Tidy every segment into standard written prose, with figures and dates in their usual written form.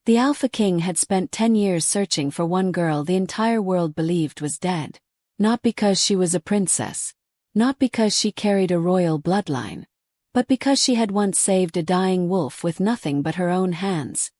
The Alpha King had spent 10 years searching for one girl the entire world believed was dead. Not because she was a princess. Not because she carried a royal bloodline. But because she had once saved a dying wolf with nothing but her own hands.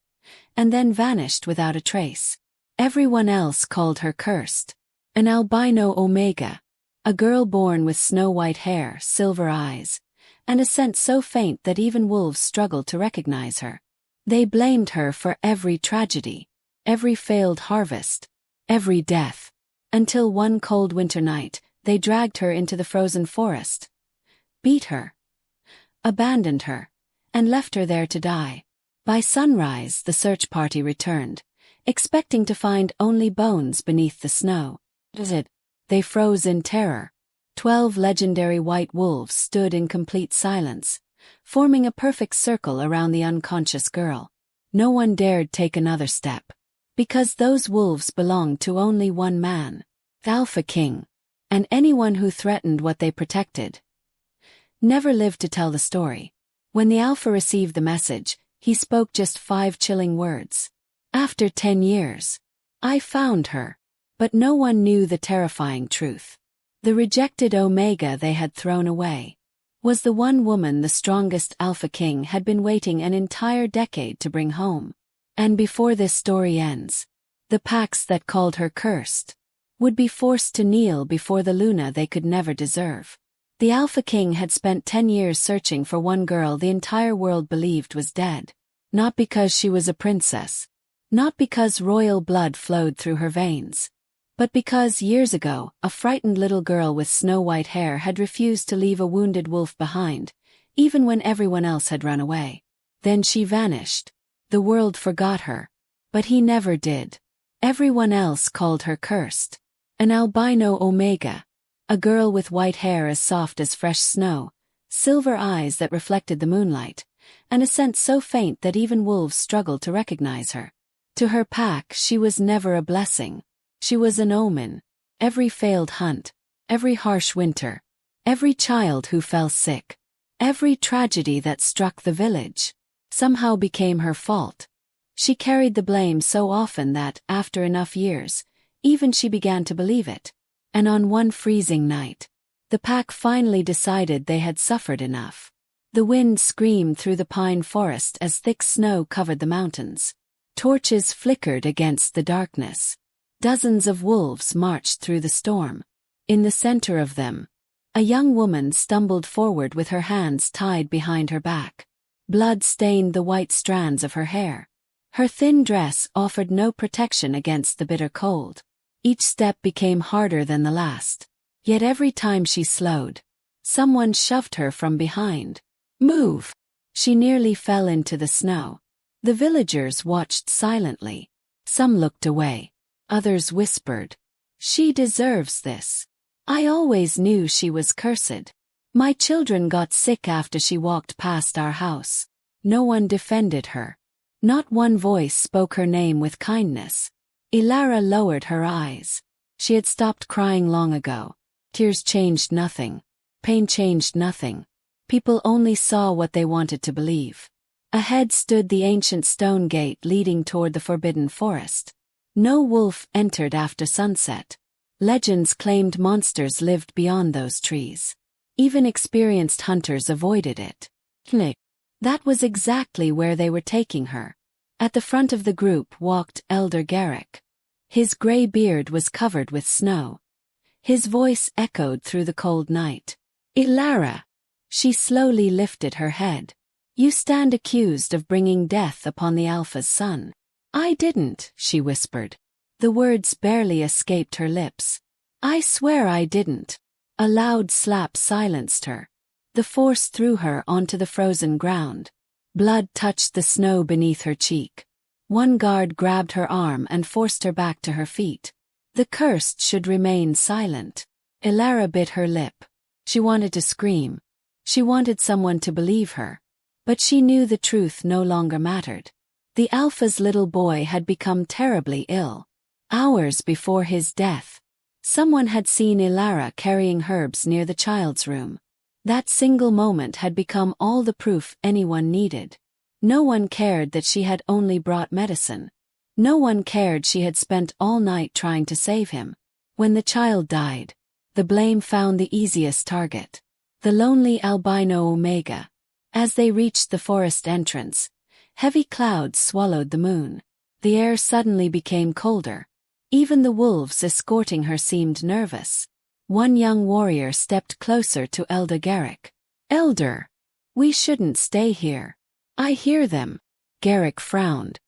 And then vanished without a trace. Everyone else called her cursed. An albino omega. A girl born with snow-white hair, silver eyes, and a scent so faint that even wolves struggled to recognize her. They blamed her for every tragedy, every failed harvest, every death. Until one cold winter night, they dragged her into the frozen forest, beat her, abandoned her, and left her there to die. By sunrise, the search party returned, expecting to find only bones beneath the snow. They froze in terror. 12 legendary white wolves stood in complete silence, forming a perfect circle around the unconscious girl. No one dared take another step, because those wolves belonged to only one man, the Alpha King, and anyone who threatened what they protected never lived to tell the story. When the Alpha received the message, he spoke just 5 chilling words. After 10 years, I found her. But no one knew the terrifying truth. The rejected Omega they had thrown away was the one woman the strongest Alpha King had been waiting an entire decade to bring home. And before this story ends, the packs that called her cursed would be forced to kneel before the Luna they could never deserve. The Alpha King had spent 10 years searching for one girl the entire world believed was dead. Not because she was a princess. Not because royal blood flowed through her veins. But because years ago, a frightened little girl with snow-white hair had refused to leave a wounded wolf behind, even when everyone else had run away. Then she vanished. The world forgot her. But he never did. Everyone else called her cursed. An albino omega. A girl with white hair as soft as fresh snow, silver eyes that reflected the moonlight, and a scent so faint that even wolves struggled to recognize her. To her pack, she was never a blessing. She was an omen. Every failed hunt, every harsh winter, every child who fell sick, every tragedy that struck the village, somehow became her fault. She carried the blame so often that, after enough years, even she began to believe it. And on one freezing night, the pack finally decided they had suffered enough. The wind screamed through the pine forest as thick snow covered the mountains. Torches flickered against the darkness. Dozens of wolves marched through the storm. In the center of them, a young woman stumbled forward with her hands tied behind her back. Blood stained the white strands of her hair. Her thin dress offered no protection against the bitter cold. Each step became harder than the last. Yet every time she slowed, someone shoved her from behind. Move! She nearly fell into the snow. The villagers watched silently. Some looked away. Others whispered, "She deserves this. I always knew she was cursed. My children got sick after she walked past our house." No one defended her. Not one voice spoke her name with kindness. Elara lowered her eyes. She had stopped crying long ago. Tears changed nothing. Pain changed nothing. People only saw what they wanted to believe. Ahead stood the ancient stone gate leading toward the forbidden forest. No wolf entered after sunset. Legends claimed monsters lived beyond those trees. Even experienced hunters avoided it. That was exactly where they were taking her. At the front of the group walked Elder Garrick. His gray beard was covered with snow. His voice echoed through the cold night. "Elara!" She slowly lifted her head. "You stand accused of bringing death upon the Alpha's son." "I didn't," she whispered. The words barely escaped her lips. "I swear I didn't." A loud slap silenced her. The force threw her onto the frozen ground. Blood touched the snow beneath her cheek. One guard grabbed her arm and forced her back to her feet. The cursed should remain silent. Elara bit her lip. She wanted to scream. She wanted someone to believe her. But she knew the truth no longer mattered. The Alpha's little boy had become terribly ill. Hours before his death, someone had seen Elara carrying herbs near the child's room. That single moment had become all the proof anyone needed. No one cared that she had only brought medicine. No one cared she had spent all night trying to save him. When the child died, the blame found the easiest target. The lonely albino Omega. As they reached the forest entrance, heavy clouds swallowed the moon. The air suddenly became colder. Even the wolves escorting her seemed nervous. One young warrior stepped closer to Elder Garrick. "Elder, we shouldn't stay here. I hear them." Garrick frowned.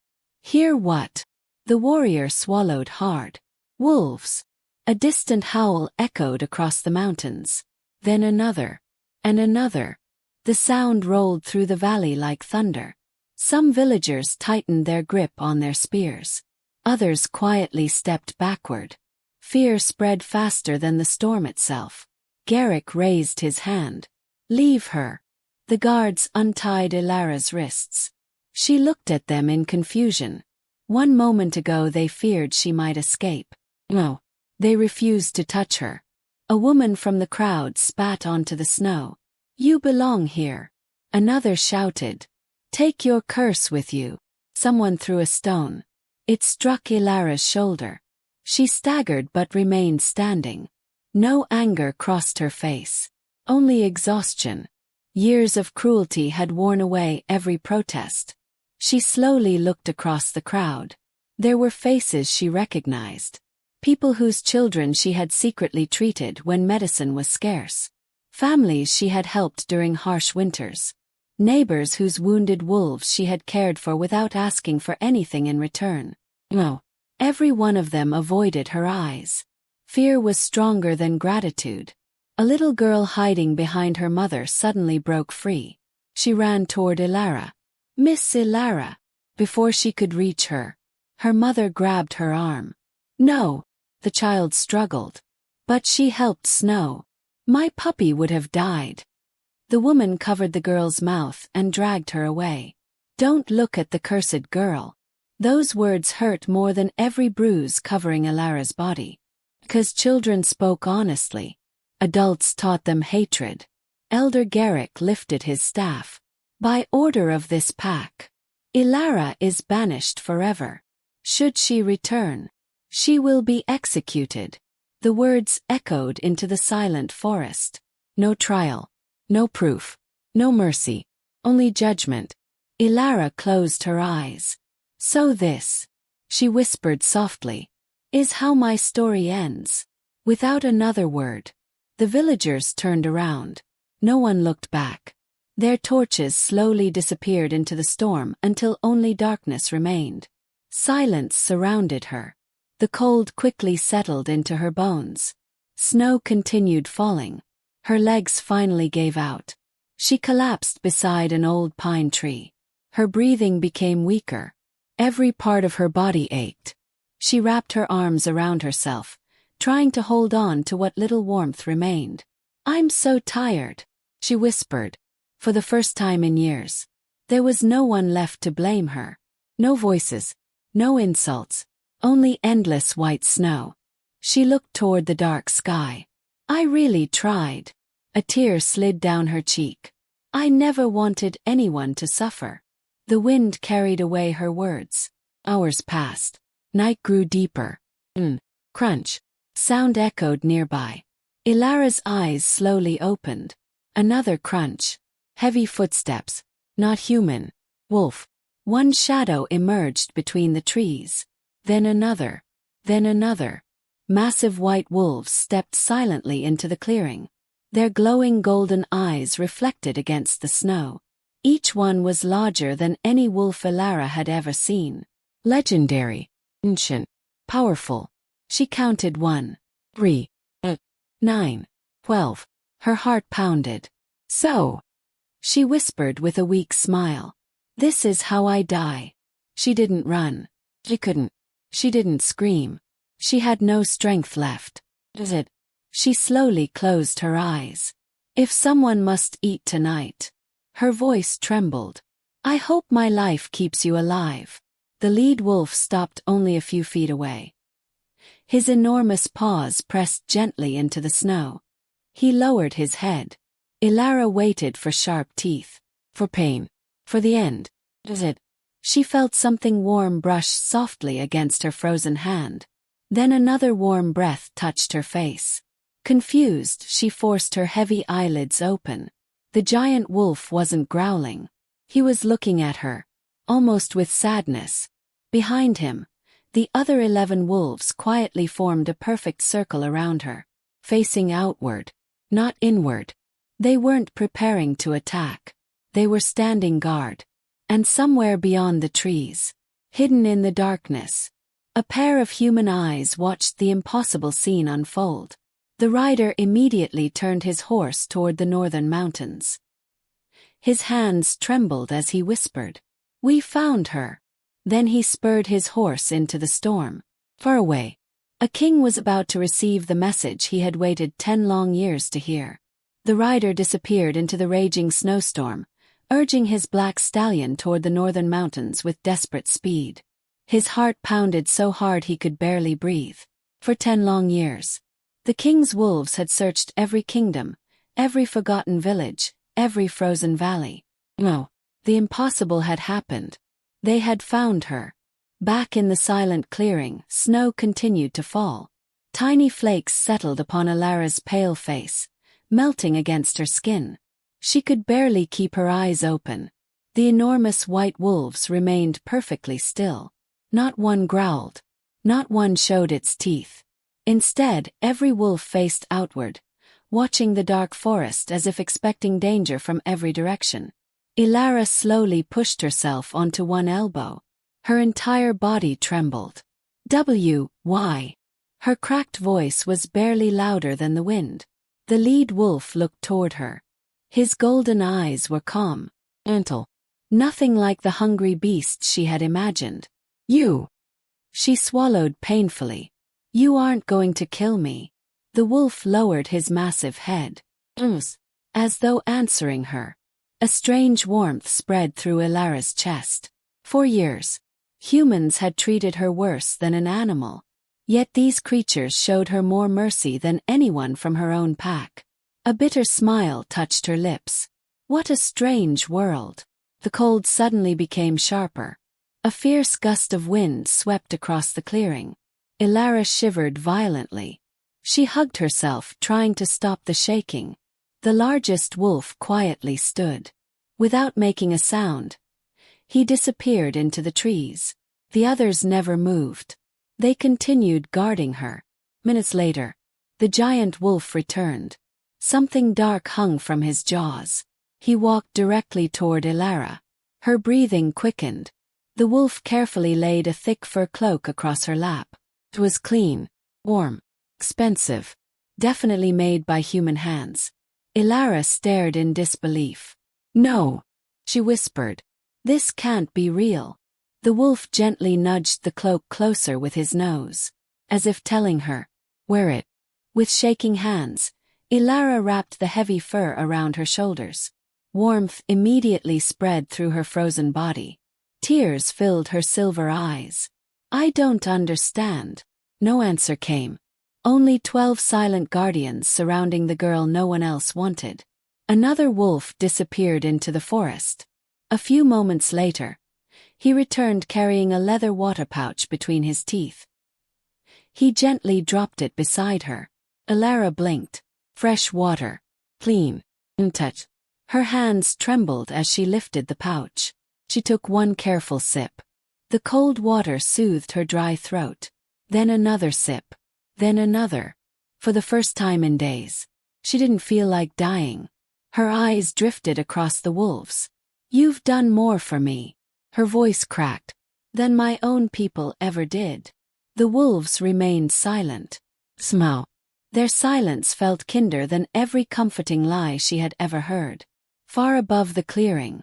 "Hear what?" The warrior swallowed hard. "Wolves." A distant howl echoed across the mountains. Then another. And another. The sound rolled through the valley like thunder. Some villagers tightened their grip on their spears. Others quietly stepped backward. Fear spread faster than the storm itself. Garrick raised his hand. "Leave her." The guards untied Elara's wrists. She looked at them in confusion. One moment ago they feared she might escape. No. They refused to touch her. A woman from the crowd spat onto the snow. "You belong here." Another shouted. "Take your curse with you." Someone threw a stone. It struck Elara's shoulder. She staggered but remained standing. No anger crossed her face. Only exhaustion. Years of cruelty had worn away every protest. She slowly looked across the crowd. There were faces she recognized. People whose children she had secretly treated when medicine was scarce. Families she had helped during harsh winters. Neighbors whose wounded wolves she had cared for without asking for anything in return. No. Every one of them avoided her eyes. Fear was stronger than gratitude. A little girl hiding behind her mother suddenly broke free. She ran toward Elara. "Miss Elara." Before she could reach her, her mother grabbed her arm. "No." The child struggled. "But she helped Snow. My puppy would have died." The woman covered the girl's mouth and dragged her away. "Don't look at the cursed girl." Those words hurt more than every bruise covering Elara's body. Because children spoke honestly. Adults taught them hatred. Elder Garrick lifted his staff. "By order of this pack, Elara is banished forever. Should she return, she will be executed." The words echoed into the silent forest. No trial. No proof. No mercy. Only judgment. Elara closed her eyes. "So this," she whispered softly, "is how my story ends." Without another word, the villagers turned around. No one looked back. Their torches slowly disappeared into the storm until only darkness remained. Silence surrounded her. The cold quickly settled into her bones. Snow continued falling. Her legs finally gave out. She collapsed beside an old pine tree. Her breathing became weaker. Every part of her body ached. She wrapped her arms around herself, trying to hold on to what little warmth remained. "I'm so tired," she whispered. For the first time in years, there was no one left to blame her. No voices, no insults, only endless white snow. She looked toward the dark sky. "I really tried." A tear slid down her cheek. "I never wanted anyone to suffer." The wind carried away her words. Hours passed. Night grew deeper. Crunch. Sound echoed nearby. Elara's eyes slowly opened. Another crunch. Heavy footsteps. Not human. Wolf. One shadow emerged between the trees. Then another. Then another. Massive white wolves stepped silently into the clearing. Their glowing golden eyes reflected against the snow. Each one was larger than any wolf Elara had ever seen. Legendary. Ancient. Powerful. She counted 1, 3, 9, 12. Her heart pounded. "So," she whispered with a weak smile, "this is how I die." She didn't run. She couldn't. She didn't scream. She had no strength left. Is it? She slowly closed her eyes. "If someone must eat tonight." Her voice trembled. "I hope my life keeps you alive." The lead wolf stopped only a few feet away. His enormous paws pressed gently into the snow. He lowered his head. Elara waited for sharp teeth. For pain. For the end. Is it? She felt something warm brush softly against her frozen hand. Then another warm breath touched her face. Confused, she forced her heavy eyelids open. The giant wolf wasn't growling. He was looking at her, almost with sadness. Behind him, the other 11 wolves quietly formed a perfect circle around her, facing outward, not inward. They weren't preparing to attack. They were standing guard. And somewhere beyond the trees, hidden in the darkness, a pair of human eyes watched the impossible scene unfold. The rider immediately turned his horse toward the northern mountains. His hands trembled as he whispered, "We found her." Then he spurred his horse into the storm. Far away, a king was about to receive the message he had waited 10 long years to hear. The rider disappeared into the raging snowstorm, urging his black stallion toward the northern mountains with desperate speed. His heart pounded so hard he could barely breathe. For 10 long years, the king's wolves had searched every kingdom, every forgotten village, every frozen valley. No, the impossible had happened. They had found her. Back in the silent clearing, snow continued to fall. Tiny flakes settled upon Elara's pale face, melting against her skin. She could barely keep her eyes open. The enormous white wolves remained perfectly still. Not one growled. Not one showed its teeth. Instead, every wolf faced outward, watching the dark forest as if expecting danger from every direction. Elara slowly pushed herself onto one elbow. Her entire body trembled. "Why?" Her cracked voice was barely louder than the wind. The lead wolf looked toward her. His golden eyes were calm, gentle. Nothing like the hungry beast she had imagined. "You." She swallowed painfully. "You aren't going to kill me." The wolf lowered his massive head. As though answering her. A strange warmth spread through Elara's chest. For years, humans had treated her worse than an animal. Yet these creatures showed her more mercy than anyone from her own pack. A bitter smile touched her lips. What a strange world. The cold suddenly became sharper. A fierce gust of wind swept across the clearing. Elara shivered violently. She hugged herself, trying to stop the shaking. The largest wolf quietly stood. Without making a sound, he disappeared into the trees. The others never moved. They continued guarding her. Minutes later, the giant wolf returned. Something dark hung from his jaws. He walked directly toward Elara. Her breathing quickened. The wolf carefully laid a thick fur cloak across her lap. It was clean, warm, expensive, definitely made by human hands. Elara stared in disbelief. "No," she whispered. "This can't be real." The wolf gently nudged the cloak closer with his nose, as if telling her, "Wear it." With shaking hands, Elara wrapped the heavy fur around her shoulders. Warmth immediately spread through her frozen body. Tears filled her silver eyes. "I don't understand." No answer came. Only 12 silent guardians surrounding the girl no one else wanted. Another wolf disappeared into the forest. A few moments later, he returned carrying a leather water pouch between his teeth. He gently dropped it beside her. Elara blinked. Fresh water. Clean. Untouched. Her hands trembled as she lifted the pouch. She took one careful sip. The cold water soothed her dry throat. Then another sip. Then another. For the first time in days, she didn't feel like dying. Her eyes drifted across the wolves. "You've done more for me." Her voice cracked. "Than my own people ever did." The wolves remained silent. Somehow, their silence felt kinder than every comforting lie she had ever heard. Far above the clearing,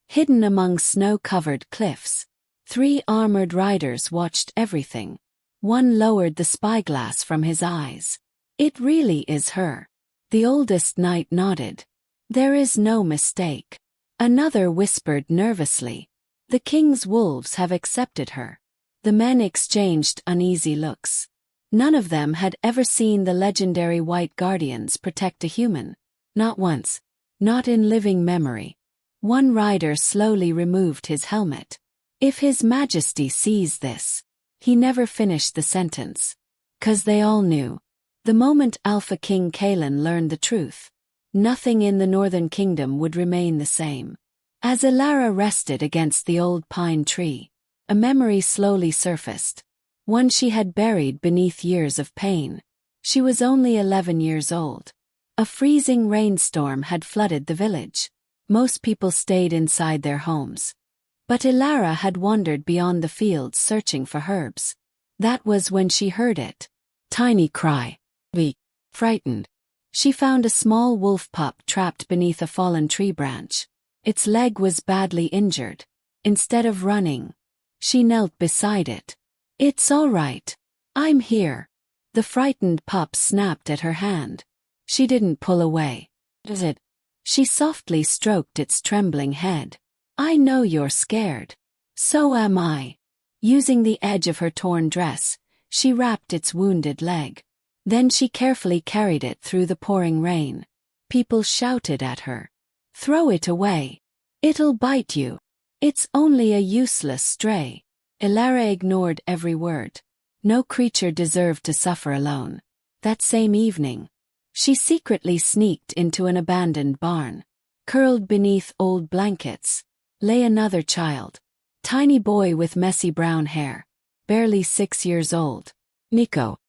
hidden among snow-covered cliffs, 3 armored riders watched everything. One lowered the spyglass from his eyes. "It really is her." The oldest knight nodded. "There is no mistake." Another whispered nervously, "The king's wolves have accepted her." The men exchanged uneasy looks. None of them had ever seen the legendary White Guardians protect a human. Not once. Not in living memory. One rider slowly removed his helmet. "If His Majesty sees this." He never finished the sentence. 'Cause they all knew. The moment Alpha King Kaelen learned the truth, nothing in the Northern Kingdom would remain the same. As Elara rested against the old pine tree, a memory slowly surfaced. One she had buried beneath years of pain. She was only 11 years old. A freezing rainstorm had flooded the village. Most people stayed inside their homes. But Elara had wandered beyond the fields searching for herbs. That was when she heard it. Tiny cry. Frightened. She found a small wolf pup trapped beneath a fallen tree branch. Its leg was badly injured. Instead of running, she knelt beside it. "It's all right. I'm here." The frightened pup snapped at her hand. She didn't pull away. "Is it?" She softly stroked its trembling head. "I know you're scared. So am I." Using the edge of her torn dress, she wrapped its wounded leg. Then she carefully carried it through the pouring rain. People shouted at her. "Throw it away. It'll bite you. It's only a useless stray." Elara ignored every word. No creature deserved to suffer alone. That same evening, she secretly sneaked into an abandoned barn. Curled beneath old blankets lay another child. Tiny boy with messy brown hair. Barely 6 years old. Nico.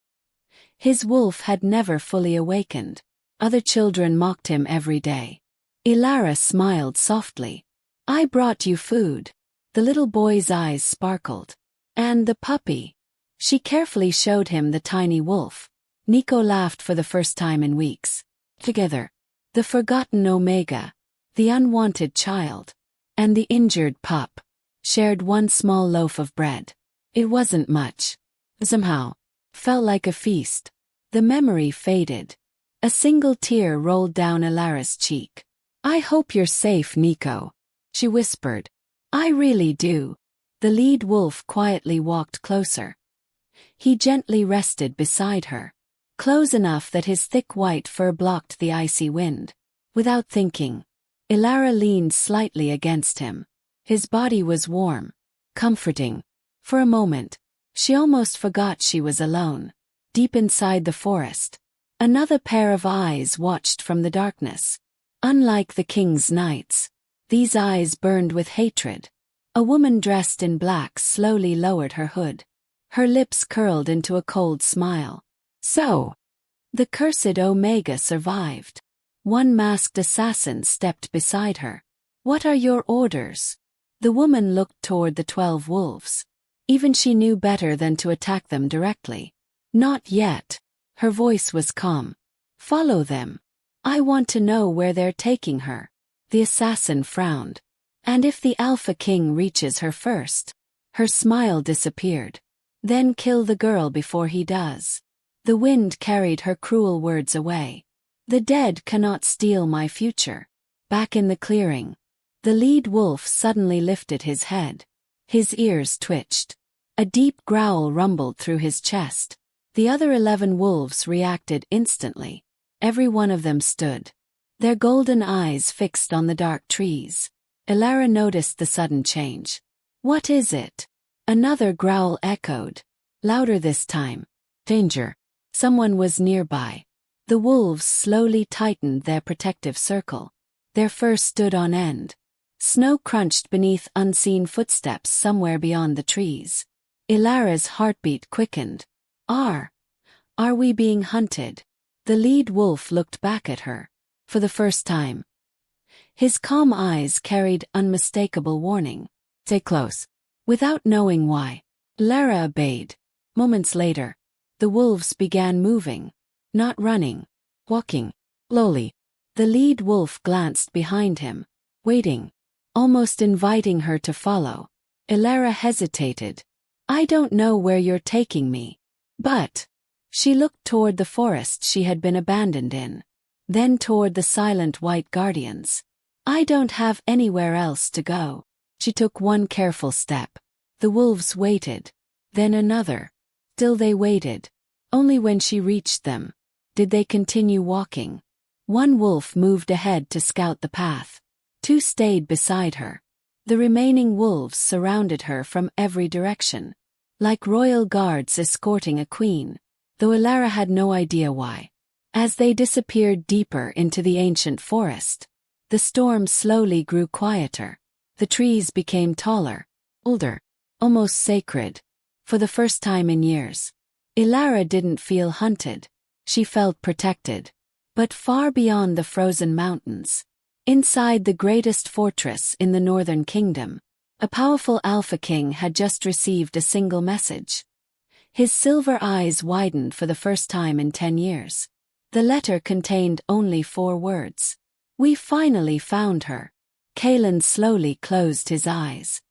His wolf had never fully awakened. Other children mocked him every day. Elara smiled softly. "I brought you food." The little boy's eyes sparkled. "And the puppy." She carefully showed him the tiny wolf. Nico laughed for the first time in weeks. Together, the forgotten Omega, the unwanted child, and the injured pup shared one small loaf of bread. It wasn't much. Somehow, felt like a feast. The memory faded. A single tear rolled down Elara's cheek. "I hope you're safe, Nico," she whispered. "I really do." The lead wolf quietly walked closer. He gently rested beside her, close enough that his thick white fur blocked the icy wind. Without thinking, Elara leaned slightly against him. His body was warm, comforting. For a moment, she almost forgot she was alone. Deep inside the forest, another pair of eyes watched from the darkness. Unlike the king's knights, these eyes burned with hatred. A woman dressed in black slowly lowered her hood. Her lips curled into a cold smile. "So, the cursed Omega survived." One masked assassin stepped beside her. "What are your orders?" The woman looked toward the 12 wolves. Even she knew better than to attack them directly. "Not yet." Her voice was calm. "Follow them. I want to know where they're taking her." The assassin frowned. "And if the Alpha King reaches her first?" Her smile disappeared. "Then kill the girl before he does." The wind carried her cruel words away. "The dead cannot steal my future." Back in the clearing, the lead wolf suddenly lifted his head. His ears twitched. A deep growl rumbled through his chest. The other 11 wolves reacted instantly. Every one of them stood, their golden eyes fixed on the dark trees. Elara noticed the sudden change. "What is it?" Another growl echoed, louder this time. "Danger." Someone was nearby. The wolves slowly tightened their protective circle. Their fur stood on end. Snow crunched beneath unseen footsteps somewhere beyond the trees. Elara's heartbeat quickened. Are we being hunted?" The lead wolf looked back at her. For the first time, his calm eyes carried unmistakable warning. "Stay close." Without knowing why, Elara obeyed. Moments later, the wolves began moving. Not running, walking, slowly. The lead wolf glanced behind him, waiting, almost inviting her to follow. Elara hesitated. "I don't know where you're taking me, but..." She looked toward the forest she had been abandoned in, then toward the silent white guardians. "I don't have anywhere else to go." She took one careful step. The wolves waited, then another. Still they waited. Only when she reached them did they continue walking. One wolf moved ahead to scout the path. Two stayed beside her. The remaining wolves surrounded her from every direction, like royal guards escorting a queen, though Elara had no idea why. As they disappeared deeper into the ancient forest, the storm slowly grew quieter. The trees became taller, older, almost sacred. For the first time in years, Elara didn't feel hunted. She felt protected. But far beyond the frozen mountains, inside the greatest fortress in the Northern Kingdom, a powerful Alpha King had just received a single message. His silver eyes widened for the first time in 10 years. The letter contained only 4 words. "We finally found her." Kaelen slowly closed his eyes.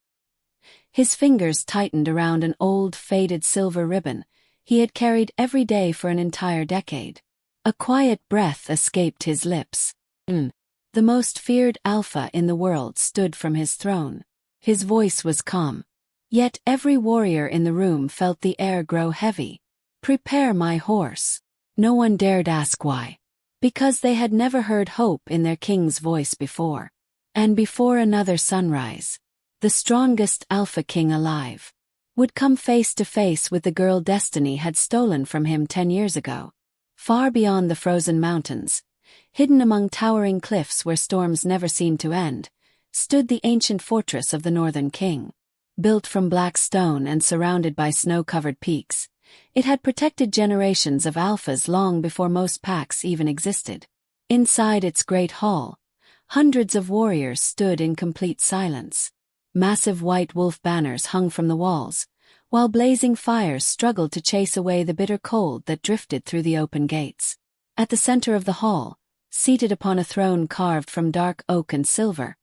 His fingers tightened around an old, faded silver ribbon he had carried every day for an entire decade. A quiet breath escaped his lips. The most feared Alpha in the world stood from his throne. His voice was calm. Yet every warrior in the room felt the air grow heavy. "Prepare my horse." No one dared ask why. Because they had never heard hope in their king's voice before. And before another sunrise, the strongest Alpha King alive would come face to face with the girl destiny had stolen from him 10 years ago. Far beyond the frozen mountains, hidden among towering cliffs where storms never seemed to end, stood the ancient fortress of the Northern King. Built from black stone and surrounded by snow-covered peaks, it had protected generations of alphas long before most packs even existed. Inside its great hall, hundreds of warriors stood in complete silence. Massive white wolf banners hung from the walls, while blazing fires struggled to chase away the bitter cold that drifted through the open gates. At the center of the hall, seated upon a throne carved from dark oak and silver,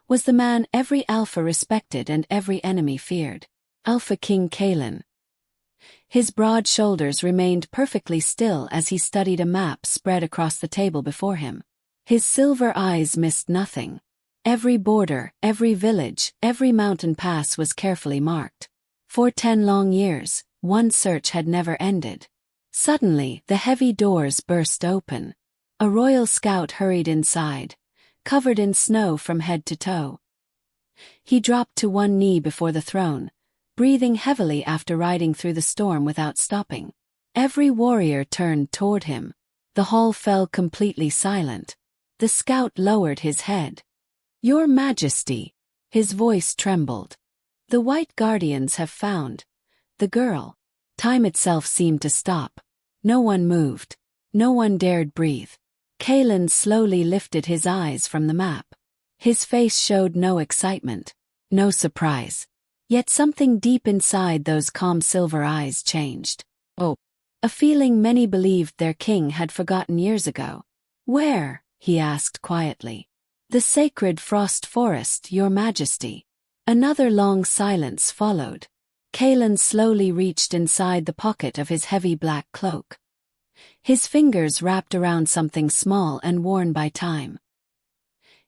was the man every alpha respected and every enemy feared. Alpha King Kaelen. His broad shoulders remained perfectly still as he studied a map spread across the table before him. His silver eyes missed nothing. Every border, every village, every mountain pass was carefully marked. For 10 long years, one search had never ended. Suddenly, the heavy doors burst open. A royal scout hurried inside, covered in snow from head to toe. He dropped to one knee before the throne, breathing heavily after riding through the storm without stopping. Every warrior turned toward him. The hall fell completely silent. The scout lowered his head. "Your Majesty." His voice trembled. "The White Guardians have found the girl." Time itself seemed to stop. No one moved. No one dared breathe. Kaelen slowly lifted his eyes from the map. His face showed no excitement, no surprise. Yet something deep inside those calm silver eyes changed. Oh, a feeling many believed their king had forgotten years ago. "Where?" he asked quietly. "The sacred frost forest, Your Majesty." Another long silence followed. Kaelen slowly reached inside the pocket of his heavy black cloak. His fingers wrapped around something small and worn by time.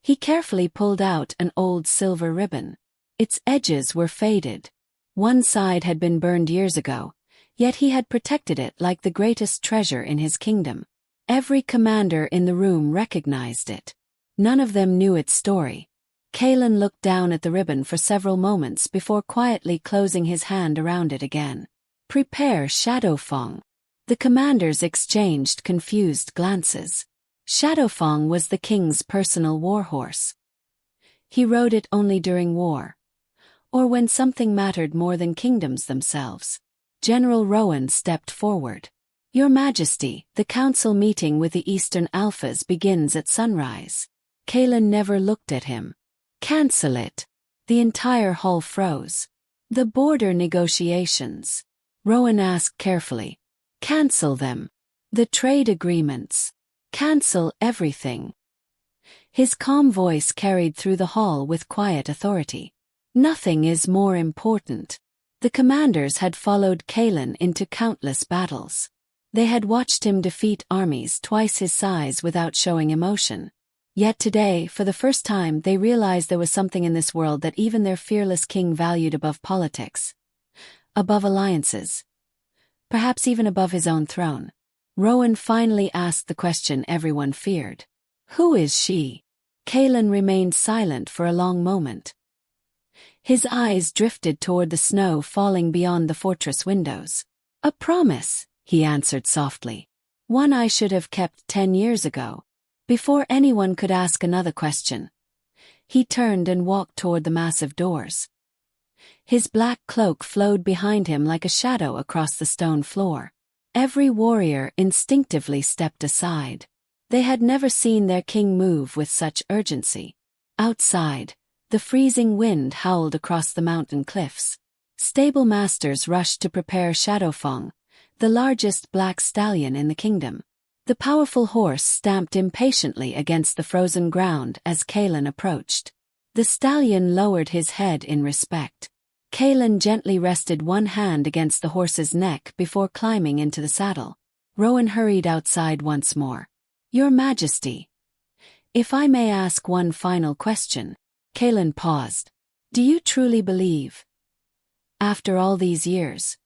He carefully pulled out an old silver ribbon. Its edges were faded. One side had been burned years ago, yet he had protected it like the greatest treasure in his kingdom. Every commander in the room recognized it. None of them knew its story. Kaelen looked down at the ribbon for several moments before quietly closing his hand around it again. "Prepare Shadowfang." The commanders exchanged confused glances. Shadowfang was the king's personal warhorse. He rode it only during war, or when something mattered more than kingdoms themselves. General Rowan stepped forward. "Your Majesty, the council meeting with the Eastern Alphas begins at sunrise." Kaelen never looked at him. "Cancel it." The entire hall froze. "The border negotiations." Rowan asked carefully. "Cancel them." "The trade agreements." "Cancel everything." His calm voice carried through the hall with quiet authority. "Nothing is more important." The commanders had followed Kaelen into countless battles. They had watched him defeat armies twice his size without showing emotion. Yet today, for the first time, they realized there was something in this world that even their fearless king valued above politics, above alliances, perhaps even above his own throne. Rowan finally asked the question everyone feared. "Who is she?" Kaelen remained silent for a long moment. His eyes drifted toward the snow falling beyond the fortress windows. "A promise," he answered softly. "One I should have kept 10 years ago." Before anyone could ask another question, he turned and walked toward the massive doors. His black cloak flowed behind him like a shadow across the stone floor. Every warrior instinctively stepped aside. They had never seen their king move with such urgency. Outside, the freezing wind howled across the mountain cliffs. Stable masters rushed to prepare Shadowfang, the largest black stallion in the kingdom. The powerful horse stamped impatiently against the frozen ground as Kaelen approached. The stallion lowered his head in respect. Kaelen gently rested one hand against the horse's neck before climbing into the saddle. Rowan hurried outside once more. "Your Majesty, if I may ask one final question." Kaelen paused. "Do you truly believe, after all these years,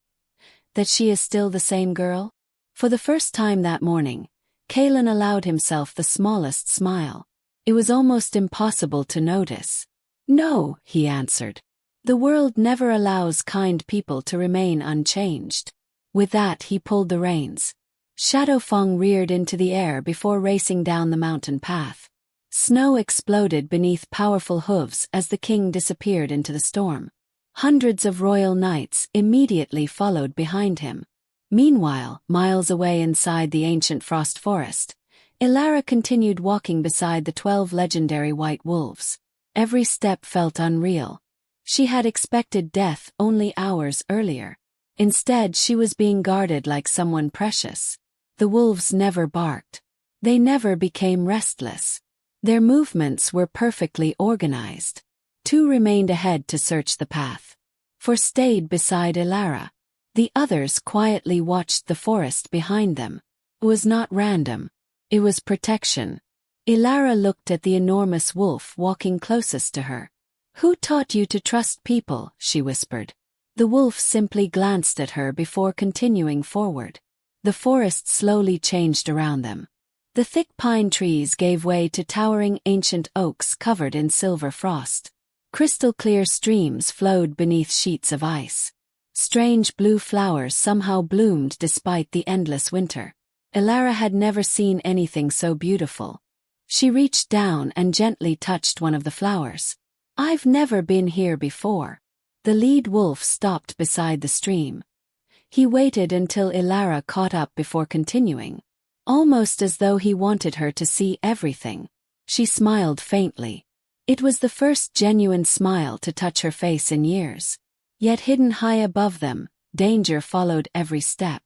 that she is still the same girl?" For the first time that morning, Kaelen allowed himself the smallest smile. It was almost impossible to notice. "No," he answered. "The world never allows kind people to remain unchanged." With that he pulled the reins. Shadowfang reared into the air before racing down the mountain path. Snow exploded beneath powerful hooves as the king disappeared into the storm. Hundreds of royal knights immediately followed behind him. Meanwhile, miles away inside the ancient frost forest, Elara continued walking beside the 12 legendary white wolves. Every step felt unreal. She had expected death only hours earlier. Instead, she was being guarded like someone precious. The wolves never barked. They never became restless. Their movements were perfectly organized. 2 remained ahead to search the path. 4 stayed beside Elara. The others quietly watched the forest behind them. It was not random. It was protection. Elara looked at the enormous wolf walking closest to her. "Who taught you to trust people?" she whispered. The wolf simply glanced at her before continuing forward. The forest slowly changed around them. The thick pine trees gave way to towering ancient oaks covered in silver frost. Crystal-clear streams flowed beneath sheets of ice. Strange blue flowers somehow bloomed despite the endless winter. Elara had never seen anything so beautiful. She reached down and gently touched one of the flowers. "I've never been here before." The lead wolf stopped beside the stream. He waited until Elara caught up before continuing, almost as though he wanted her to see everything. She smiled faintly. It was the first genuine smile to touch her face in years. Yet hidden high above them, danger followed every step.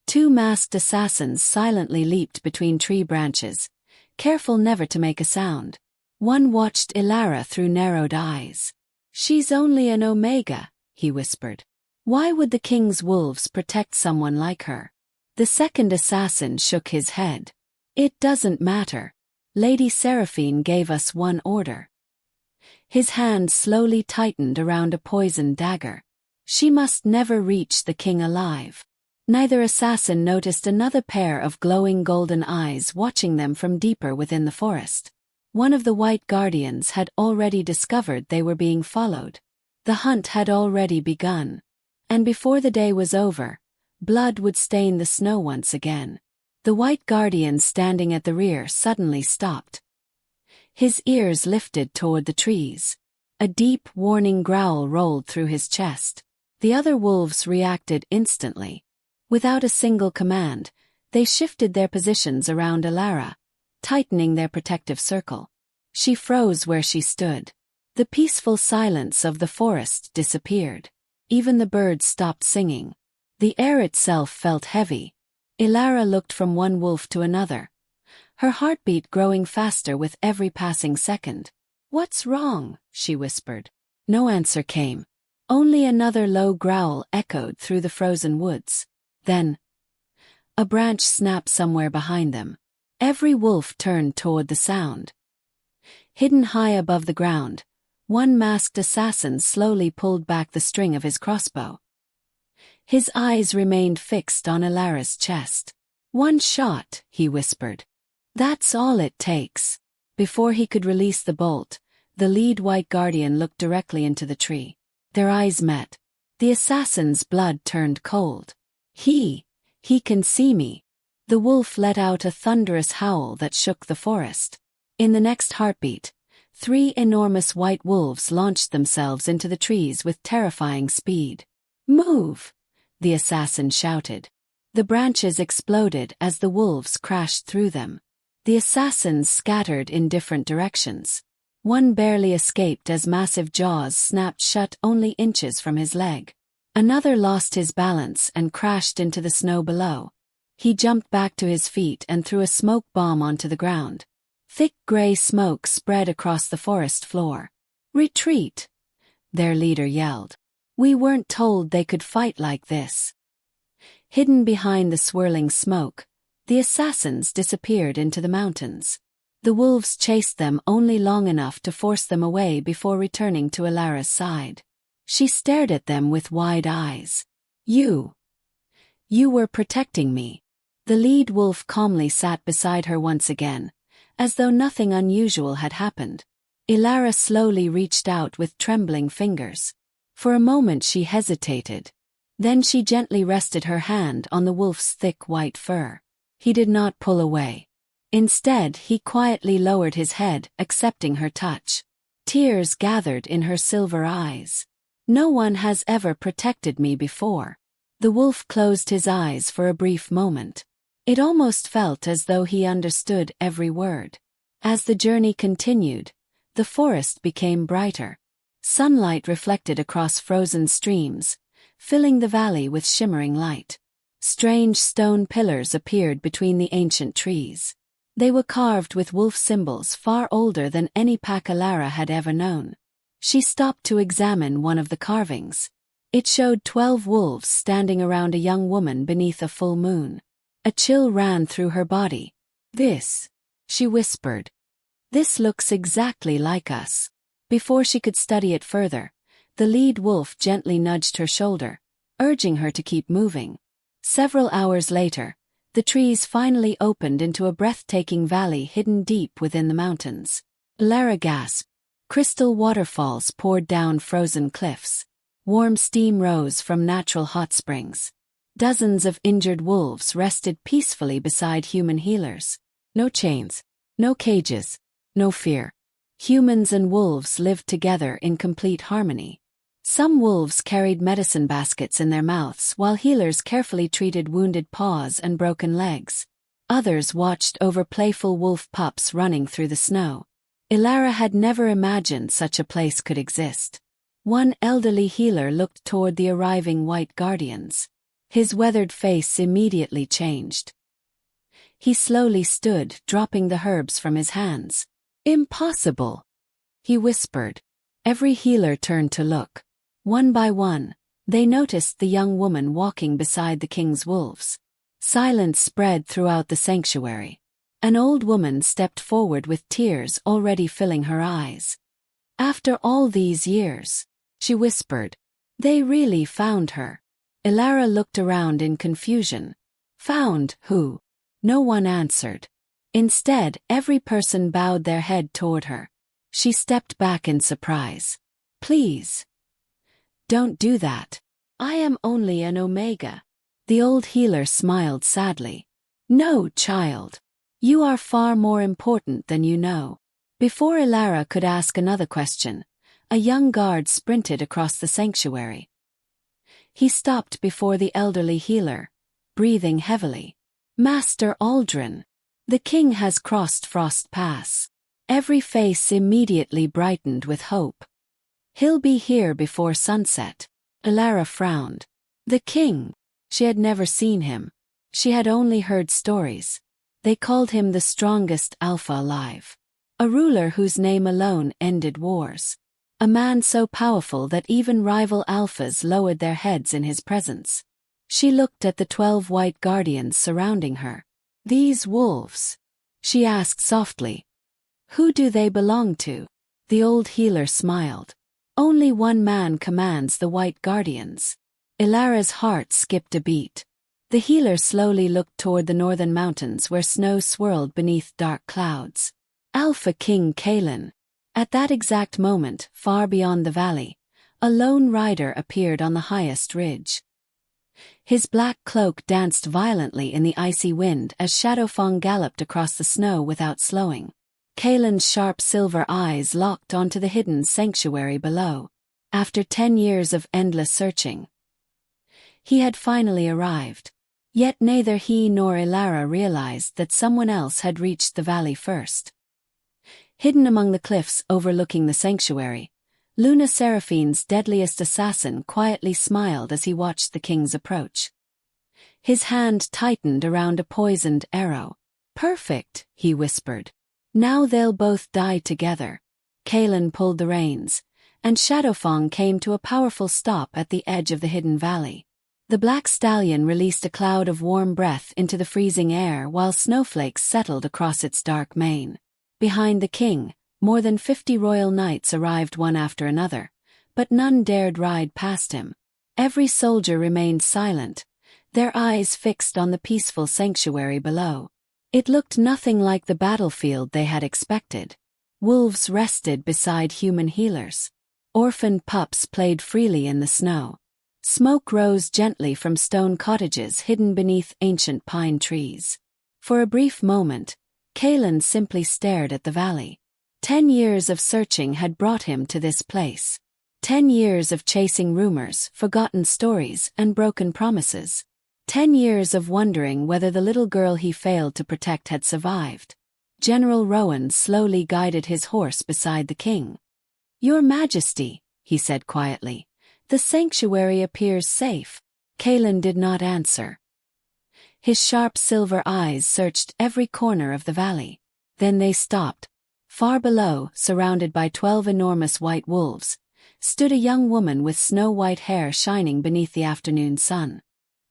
2 masked assassins silently leaped between tree branches, careful never to make a sound. One watched Elara through narrowed eyes. "She's only an Omega," he whispered. "Why would the king's wolves protect someone like her?" The second assassin shook his head. "It doesn't matter. Lady Seraphine gave us one order." His hand slowly tightened around a poisoned dagger. She must never reach the king alive. Neither assassin noticed another pair of glowing golden eyes watching them from deeper within the forest. One of the white guardians had already discovered they were being followed. The hunt had already begun. And before the day was over, blood would stain the snow once again. The white guardian standing at the rear suddenly stopped. His ears lifted toward the trees. A deep, warning growl rolled through his chest. The other wolves reacted instantly. Without a single command, they shifted their positions around Elara, tightening their protective circle. She froze where she stood. The peaceful silence of the forest disappeared. Even the birds stopped singing. The air itself felt heavy. Elara looked from one wolf to another, her heartbeat growing faster with every passing second. "What's wrong?" she whispered. No answer came. Only another low growl echoed through the frozen woods. Then, a branch snapped somewhere behind them. Every wolf turned toward the sound. Hidden high above the ground, one masked assassin slowly pulled back the string of his crossbow. His eyes remained fixed on Elara's chest. "One shot," he whispered. "That's all it takes." Before he could release the bolt, the lead white guardian looked directly into the tree. Their eyes met. The assassin's blood turned cold. He can see me. The wolf let out a thunderous howl that shook the forest. In the next heartbeat, 3 enormous white wolves launched themselves into the trees with terrifying speed. "Move!" the assassin shouted. The branches exploded as the wolves crashed through them. The assassins scattered in different directions. One barely escaped as massive jaws snapped shut only inches from his leg. Another lost his balance and crashed into the snow below. He jumped back to his feet and threw a smoke bomb onto the ground. Thick gray smoke spread across the forest floor. "Retreat!" their leader yelled. "We weren't told they could fight like this." Hidden behind the swirling smoke, the assassins disappeared into the mountains. The wolves chased them only long enough to force them away before returning to Elara's side. She stared at them with wide eyes. You were protecting me." The lead wolf calmly sat beside her once again, as though nothing unusual had happened. Elara slowly reached out with trembling fingers. For a moment she hesitated. Then she gently rested her hand on the wolf's thick white fur. He did not pull away. Instead, he quietly lowered his head, accepting her touch. Tears gathered in her silver eyes. "No one has ever protected me before." The wolf closed his eyes for a brief moment. It almost felt as though he understood every word. As the journey continued, the forest became brighter. Sunlight reflected across frozen streams, filling the valley with shimmering light. Strange stone pillars appeared between the ancient trees. They were carved with wolf symbols far older than any pack Elara had ever known. She stopped to examine one of the carvings. It showed 12 wolves standing around a young woman beneath a full moon. A chill ran through her body. "This," she whispered. "This looks exactly like us." Before she could study it further, the lead wolf gently nudged her shoulder, urging her to keep moving. Several hours later, the trees finally opened into a breathtaking valley hidden deep within the mountains. Elara gasped. Crystal waterfalls poured down frozen cliffs. Warm steam rose from natural hot springs. Dozens of injured wolves rested peacefully beside human healers. No chains, no cages, no fear. Humans and wolves lived together in complete harmony. Some wolves carried medicine baskets in their mouths while healers carefully treated wounded paws and broken legs. Others watched over playful wolf pups running through the snow. Elara had never imagined such a place could exist. One elderly healer looked toward the arriving white guardians. His weathered face immediately changed. He slowly stood, dropping the herbs from his hands. "Impossible," he whispered. Every healer turned to look. One by one, they noticed the young woman walking beside the king's wolves. Silence spread throughout the sanctuary. An old woman stepped forward with tears already filling her eyes. "After all these years," she whispered, "they really found her." Elara looked around in confusion. "Found who?" No one answered. Instead, every person bowed their head toward her. She stepped back in surprise. "Please, don't do that. I am only an Omega." The old healer smiled sadly. "No, child. You are far more important than you know." Before Elara could ask another question, a young guard sprinted across the sanctuary. He stopped before the elderly healer, breathing heavily. "Master Aldrin, the king has crossed Frost Pass." Every face immediately brightened with hope. "He'll be here before sunset." Elara frowned. The king? She had never seen him. She had only heard stories. They called him the strongest alpha alive. A ruler whose name alone ended wars. A man so powerful that even rival alphas lowered their heads in his presence. She looked at the 12 white guardians surrounding her. "These wolves?" she asked softly. "Who do they belong to?" The old healer smiled. "Only one man commands the white guardians." Elara's heart skipped a beat. The healer slowly looked toward the northern mountains where snow swirled beneath dark clouds. Alpha King Kaelen. At that exact moment, far beyond the valley, a lone rider appeared on the highest ridge. His black cloak danced violently in the icy wind as Shadowfang galloped across the snow without slowing. Kaelen's sharp silver eyes locked onto the hidden sanctuary below. After 10 years of endless searching, he had finally arrived. Yet neither he nor Elara realized that someone else had reached the valley first. Hidden among the cliffs overlooking the sanctuary, Luna Seraphine's deadliest assassin quietly smiled as he watched the king's approach. His hand tightened around a poisoned arrow. "Perfect," he whispered. "Now they'll both die together." Kaelen pulled the reins, and Shadowfang came to a powerful stop at the edge of the hidden valley. The black stallion released a cloud of warm breath into the freezing air while snowflakes settled across its dark mane. Behind the king, more than 50 royal knights arrived one after another, but none dared ride past him. Every soldier remained silent, their eyes fixed on the peaceful sanctuary below. It looked nothing like the battlefield they had expected. Wolves rested beside human healers. Orphaned pups played freely in the snow. Smoke rose gently from stone cottages hidden beneath ancient pine trees. For a brief moment, Kaelen simply stared at the valley. 10 years of searching had brought him to this place. 10 years of chasing rumors, forgotten stories, and broken promises. 10 years of wondering whether the little girl he failed to protect had survived. General Rowan slowly guided his horse beside the king. "Your Majesty," he said quietly, "the sanctuary appears safe." Kaelen did not answer. His sharp silver eyes searched every corner of the valley. Then they stopped. Far below, surrounded by 12 enormous white wolves, stood a young woman with snow-white hair shining beneath the afternoon sun.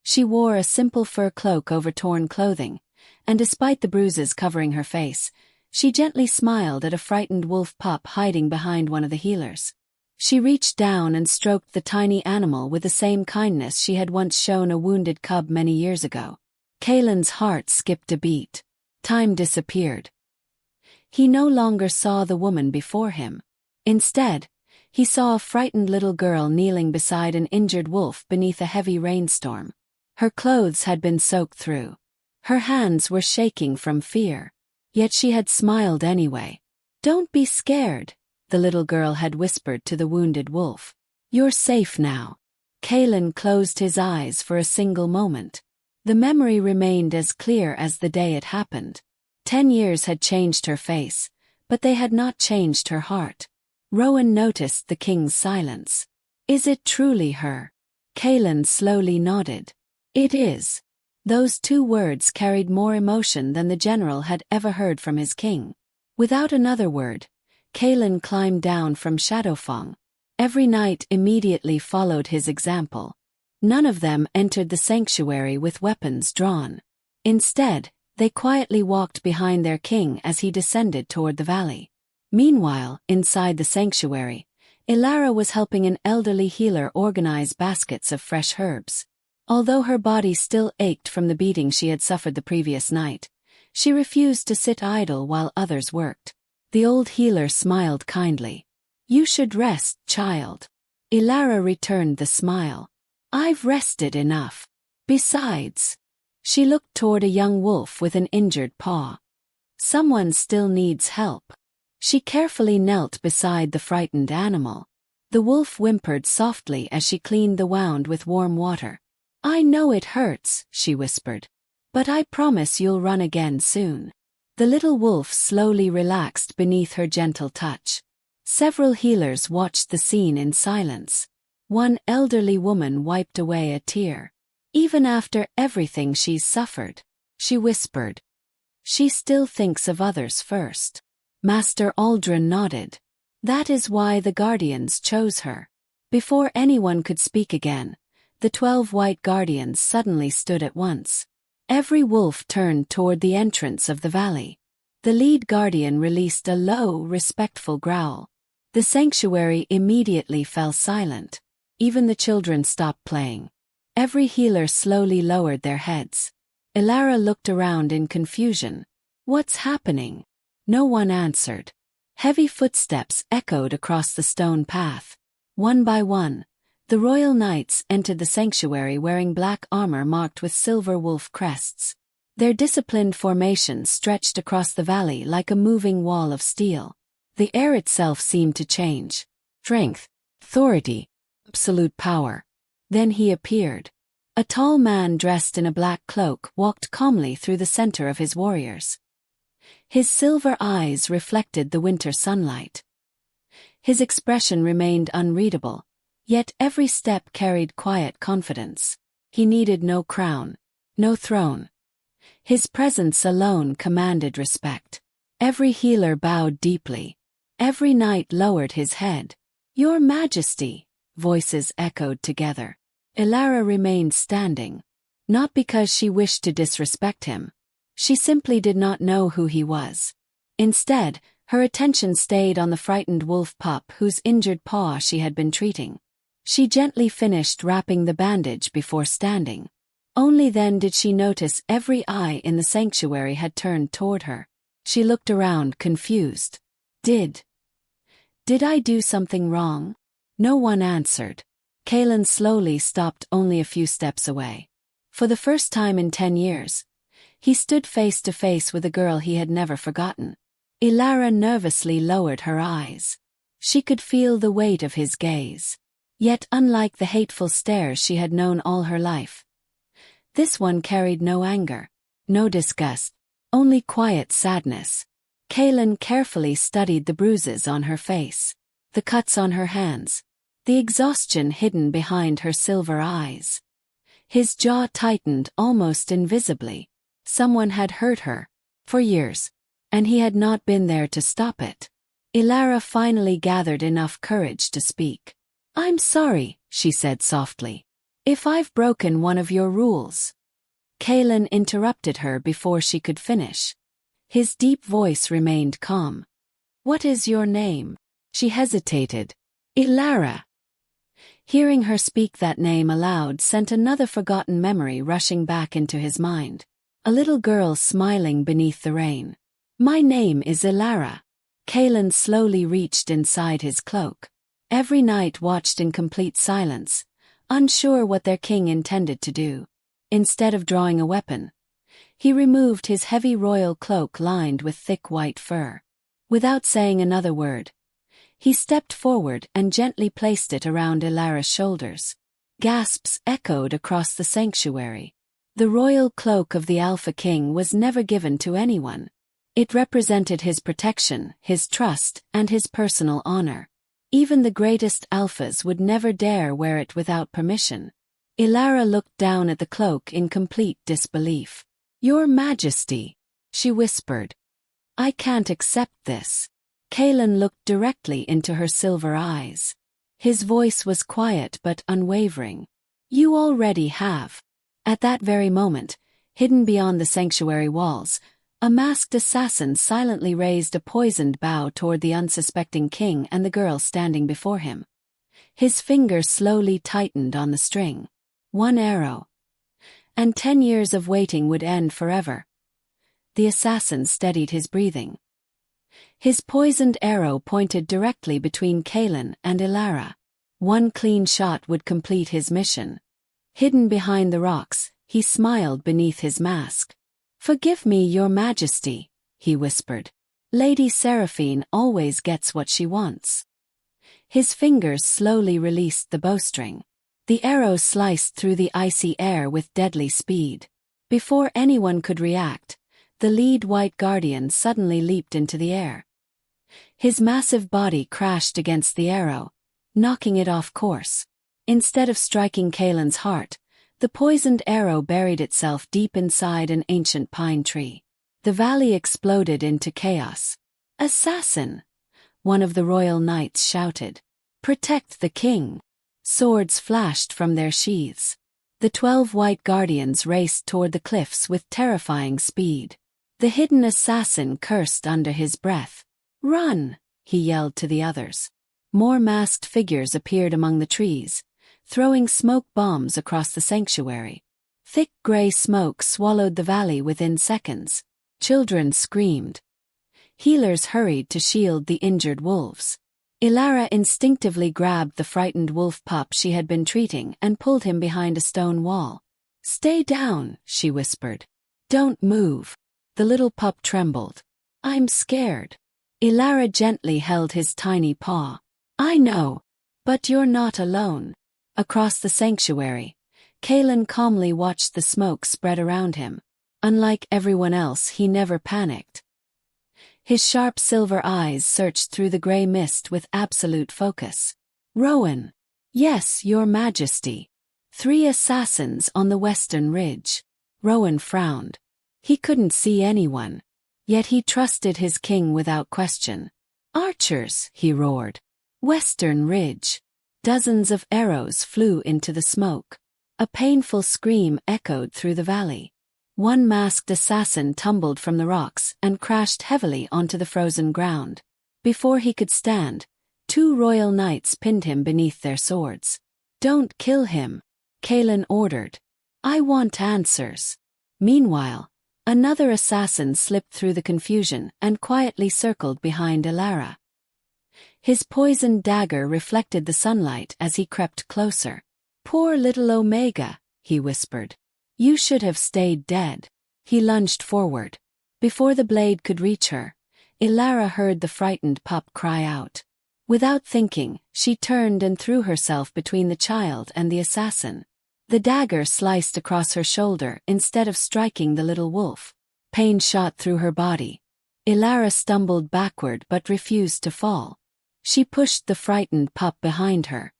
She wore a simple fur cloak over torn clothing, and despite the bruises covering her face, she gently smiled at a frightened wolf pup hiding behind one of the healers. She reached down and stroked the tiny animal with the same kindness she had once shown a wounded cub many years ago. Kaelen's heart skipped a beat. Time disappeared. He no longer saw the woman before him. Instead, he saw a frightened little girl kneeling beside an injured wolf beneath a heavy rainstorm. Her clothes had been soaked through. Her hands were shaking from fear. Yet she had smiled anyway. "Don't be scared," the little girl had whispered to the wounded wolf. "You're safe now." Kaelen closed his eyes for a single moment. The memory remained as clear as the day it happened. 10 years had changed her face, but they had not changed her heart. Rowan noticed the king's silence. "Is it truly her?" Kaelen slowly nodded. "It is." Those 2 words carried more emotion than the general had ever heard from his king. Without another word, Kaelen climbed down from Shadowfang. Every knight immediately followed his example. None of them entered the sanctuary with weapons drawn. Instead, they quietly walked behind their king as he descended toward the valley. Meanwhile, inside the sanctuary, Elara was helping an elderly healer organize baskets of fresh herbs. Although her body still ached from the beating she had suffered the previous night, she refused to sit idle while others worked. The old healer smiled kindly. "You should rest, child." Elara returned the smile. "I've rested enough. Besides," she looked toward a young wolf with an injured paw. "Someone still needs help." She carefully knelt beside the frightened animal. The wolf whimpered softly as she cleaned the wound with warm water. "I know it hurts," she whispered, "but I promise you'll run again soon." The little wolf slowly relaxed beneath her gentle touch. Several healers watched the scene in silence. One elderly woman wiped away a tear. "Even after everything she's suffered," she whispered, "she still thinks of others first." Master Aldrin nodded. "That is why the Guardians chose her." Before anyone could speak again, the 12 white guardians suddenly stood at once. Every wolf turned toward the entrance of the valley. The lead guardian released a low, respectful growl. The sanctuary immediately fell silent. Even the children stopped playing. Every healer slowly lowered their heads. Elara looked around in confusion. "What's happening?" No one answered. Heavy footsteps echoed across the stone path. One by one, the royal knights entered the sanctuary wearing black armor marked with silver wolf crests. Their disciplined formation stretched across the valley like a moving wall of steel. The air itself seemed to change. Strength, authority, absolute power. Then he appeared. A tall man dressed in a black cloak walked calmly through the center of his warriors. His silver eyes reflected the winter sunlight. His expression remained unreadable, yet every step carried quiet confidence. He needed no crown, no throne. His presence alone commanded respect. Every healer bowed deeply. Every knight lowered his head. "Your Majesty," voices echoed together. Elara remained standing. Not because she wished to disrespect him. She simply did not know who he was. Instead, her attention stayed on the frightened wolf pup whose injured paw she had been treating. She gently finished wrapping the bandage before standing. Only then did she notice every eye in the sanctuary had turned toward her. She looked around, confused. Did I do something wrong? No one answered. Kaelen slowly stopped only a few steps away. For the first time in 10 years, he stood face to face with a girl he had never forgotten. Elara nervously lowered her eyes. She could feel the weight of his gaze. Yet unlike the hateful stares she had known all her life, this one carried no anger, no disgust, only quiet sadness. Kaelen carefully studied the bruises on her face, the cuts on her hands, the exhaustion hidden behind her silver eyes. His jaw tightened almost invisibly. Someone had hurt her, for years, and he had not been there to stop it. Elara finally gathered enough courage to speak. "I'm sorry," she said softly, "if I've broken one of your rules." Kaelen interrupted her before she could finish. His deep voice remained calm. "What is your name?" She hesitated. "Elara." Hearing her speak that name aloud sent another forgotten memory rushing back into his mind. A little girl smiling beneath the rain. "My name is Elara." Kaelen slowly reached inside his cloak. Every knight watched in complete silence, unsure what their king intended to do. Instead of drawing a weapon, he removed his heavy royal cloak lined with thick white fur. Without saying another word, he stepped forward and gently placed it around Elara's shoulders. Gasps echoed across the sanctuary. The royal cloak of the Alpha King was never given to anyone. It represented his protection, his trust, and his personal honor. Even the greatest alphas would never dare wear it without permission. Elara looked down at the cloak in complete disbelief. "Your Majesty," she whispered. "I can't accept this." Kaelen looked directly into her silver eyes. His voice was quiet but unwavering. "You already have." At that very moment, hidden beyond the sanctuary walls, a masked assassin silently raised a poisoned bow toward the unsuspecting king and the girl standing before him. His fingers slowly tightened on the string. One arrow. And 10 years of waiting would end forever. The assassin steadied his breathing. His poisoned arrow pointed directly between Kaelen and Elara. One clean shot would complete his mission. Hidden behind the rocks, he smiled beneath his mask. "Forgive me, Your Majesty," he whispered. "Lady Seraphine always gets what she wants." His fingers slowly released the bowstring. The arrow sliced through the icy air with deadly speed. Before anyone could react, the lead white guardian suddenly leaped into the air. His massive body crashed against the arrow, knocking it off course. Instead of striking Kaelen's heart, the poisoned arrow buried itself deep inside an ancient pine tree. The valley exploded into chaos. "Assassin!" one of the royal knights shouted. "Protect the king!" Swords flashed from their sheaths. The 12 white guardians raced toward the cliffs with terrifying speed. The hidden assassin cursed under his breath. "Run!" he yelled to the others. More masked figures appeared among the trees, throwing smoke bombs across the sanctuary. Thick gray smoke swallowed the valley within seconds. Children screamed. Healers hurried to shield the injured wolves. Elara instinctively grabbed the frightened wolf pup she had been treating and pulled him behind a stone wall. "Stay down," she whispered. "Don't move." The little pup trembled. "I'm scared." Elara gently held his tiny paw. "I know. But you're not alone." Across the sanctuary, Kaelen calmly watched the smoke spread around him. Unlike everyone else, he never panicked. His sharp silver eyes searched through the gray mist with absolute focus. "Rowan." "Yes, Your Majesty." "3 assassins on the western ridge." Rowan frowned. He couldn't see anyone. Yet he trusted his king without question. "Archers," he roared. "Western ridge." Dozens of arrows flew into the smoke. A painful scream echoed through the valley. One masked assassin tumbled from the rocks and crashed heavily onto the frozen ground. Before he could stand, 2 royal knights pinned him beneath their swords. "Don't kill him," Kaelen ordered. "I want answers." Meanwhile, another assassin slipped through the confusion and quietly circled behind Elara. His poisoned dagger reflected the sunlight as he crept closer. "Poor little Omega," he whispered. "You should have stayed dead." He lunged forward. Before the blade could reach her, Elara heard the frightened pup cry out. Without thinking, she turned and threw herself between the child and the assassin. The dagger sliced across her shoulder instead of striking the little wolf. Pain shot through her body. Elara stumbled backward but refused to fall. She pushed the frightened pup behind her.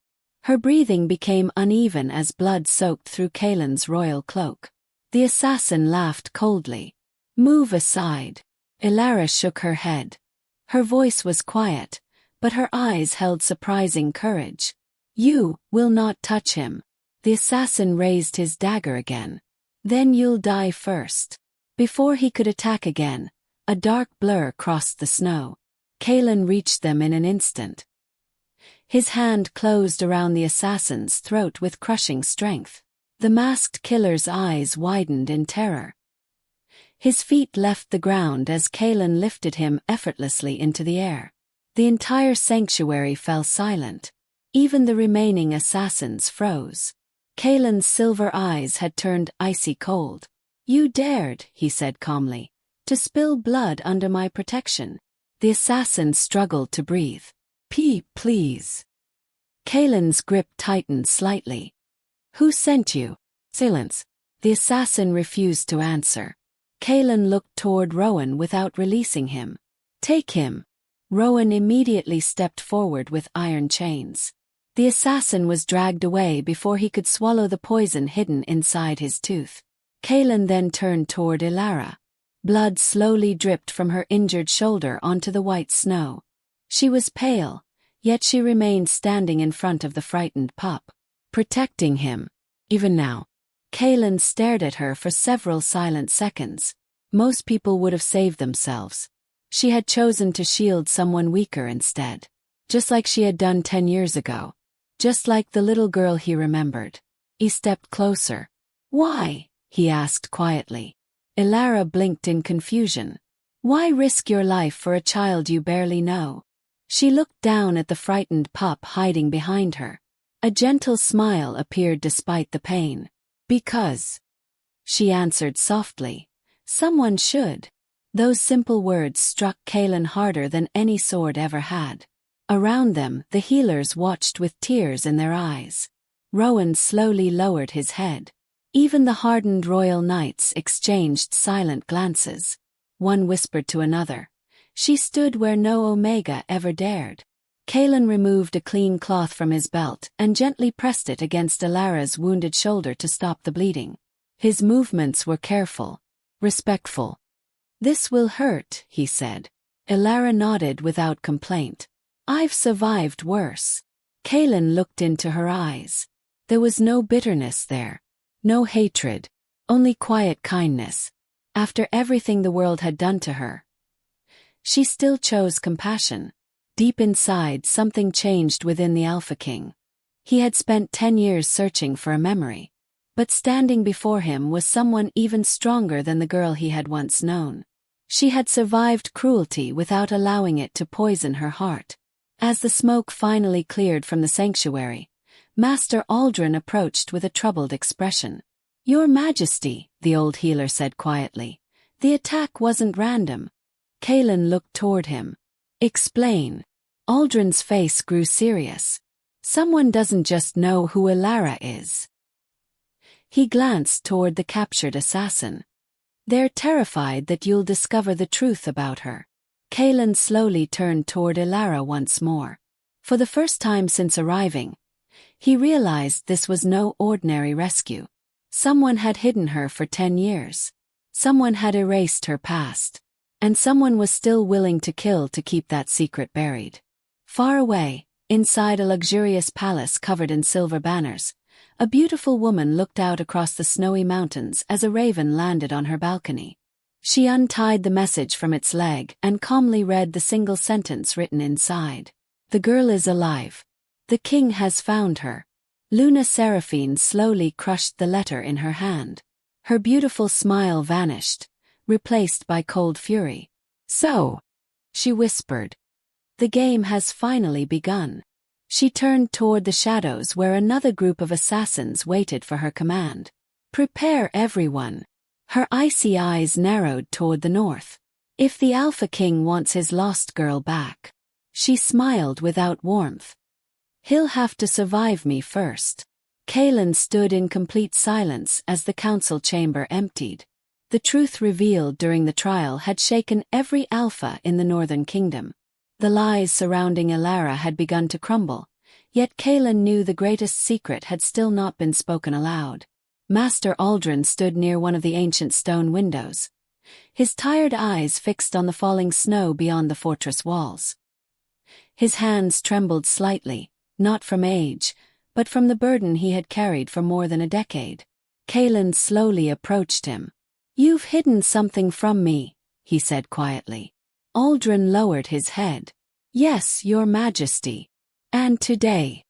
Her breathing became uneven as blood soaked through Kaelen's royal cloak. The assassin laughed coldly. "Move aside." Elara shook her head. Her voice was quiet, but her eyes held surprising courage. "You will not touch him." The assassin raised his dagger again. "Then you'll die first." Before he could attack again, a dark blur crossed the snow. Kaelen reached them in an instant. His hand closed around the assassin's throat with crushing strength. The masked killer's eyes widened in terror. His feet left the ground as Kaelen lifted him effortlessly into the air. The entire sanctuary fell silent. Even the remaining assassins froze. Kaelen's silver eyes had turned icy cold. "You dared," he said calmly, "to spill blood under my protection." The assassin struggled to breathe. Please." Kaelen's grip tightened slightly. "Who sent you?" Silence. The assassin refused to answer. Kaelen looked toward Rowan without releasing him. "Take him." Rowan immediately stepped forward with iron chains. The assassin was dragged away before he could swallow the poison hidden inside his tooth. Kaelen then turned toward Elara. Blood slowly dripped from her injured shoulder onto the white snow. She was pale, yet she remained standing in front of the frightened pup, protecting him. Even now, Kaelen stared at her for several silent seconds. Most people would have saved themselves. She had chosen to shield someone weaker instead. Just like she had done 10 years ago. Just like the little girl he remembered. He stepped closer. "Why?" he asked quietly. Elara blinked in confusion. "Why risk your life for a child you barely know?" She looked down at the frightened pup hiding behind her. A gentle smile appeared despite the pain. "Because," she answered softly, "someone should." Those simple words struck Kaelen harder than any sword ever had. Around them, the healers watched with tears in their eyes. Rowan slowly lowered his head. Even the hardened royal knights exchanged silent glances. One whispered to another. She stood where no Omega ever dared. Kaelen removed a clean cloth from his belt and gently pressed it against Elara's wounded shoulder to stop the bleeding. His movements were careful, respectful. "This will hurt," he said. Elara nodded without complaint. "I've survived worse." Kaelen looked into her eyes. There was no bitterness there. No hatred. Only quiet kindness. After everything the world had done to her, she still chose compassion. Deep inside, something changed within the Alpha King. He had spent 10 years searching for a memory. But standing before him was someone even stronger than the girl he had once known. She had survived cruelty without allowing it to poison her heart. As the smoke finally cleared from the sanctuary, Master Aldrin approached with a troubled expression. "Your Majesty," the old healer said quietly, "the attack wasn't random." Kaelen looked toward him. "Explain." Aldrin's face grew serious. "Someone doesn't just know who Elara is." He glanced toward the captured assassin. "They're terrified that you'll discover the truth about her." Kaelen slowly turned toward Elara once more. For the first time since arriving, he realized this was no ordinary rescue. Someone had hidden her for 10 years. Someone had erased her past. And someone was still willing to kill to keep that secret buried. Far away, inside a luxurious palace covered in silver banners, a beautiful woman looked out across the snowy mountains as a raven landed on her balcony. She untied the message from its leg and calmly read the single sentence written inside. "The girl is alive. The king has found her." Luna Seraphine slowly crushed the letter in her hand. Her beautiful smile vanished, replaced by cold fury. "So," she whispered, "the game has finally begun." She turned toward the shadows where another group of assassins waited for her command. "Prepare everyone." Her icy eyes narrowed toward the north. "If the Alpha King wants his lost girl back." She smiled without warmth. "He'll have to survive me first." Kaelen stood in complete silence as the council chamber emptied. The truth revealed during the trial had shaken every Alpha in the Northern Kingdom. The lies surrounding Elara had begun to crumble, yet Kaelen knew the greatest secret had still not been spoken aloud. Master Aldrin stood near one of the ancient stone windows, his tired eyes fixed on the falling snow beyond the fortress walls. His hands trembled slightly, not from age, but from the burden he had carried for more than a decade. Kaelen slowly approached him. "You've hidden something from me," he said quietly. Aldrin lowered his head. "Yes, Your Majesty. And today."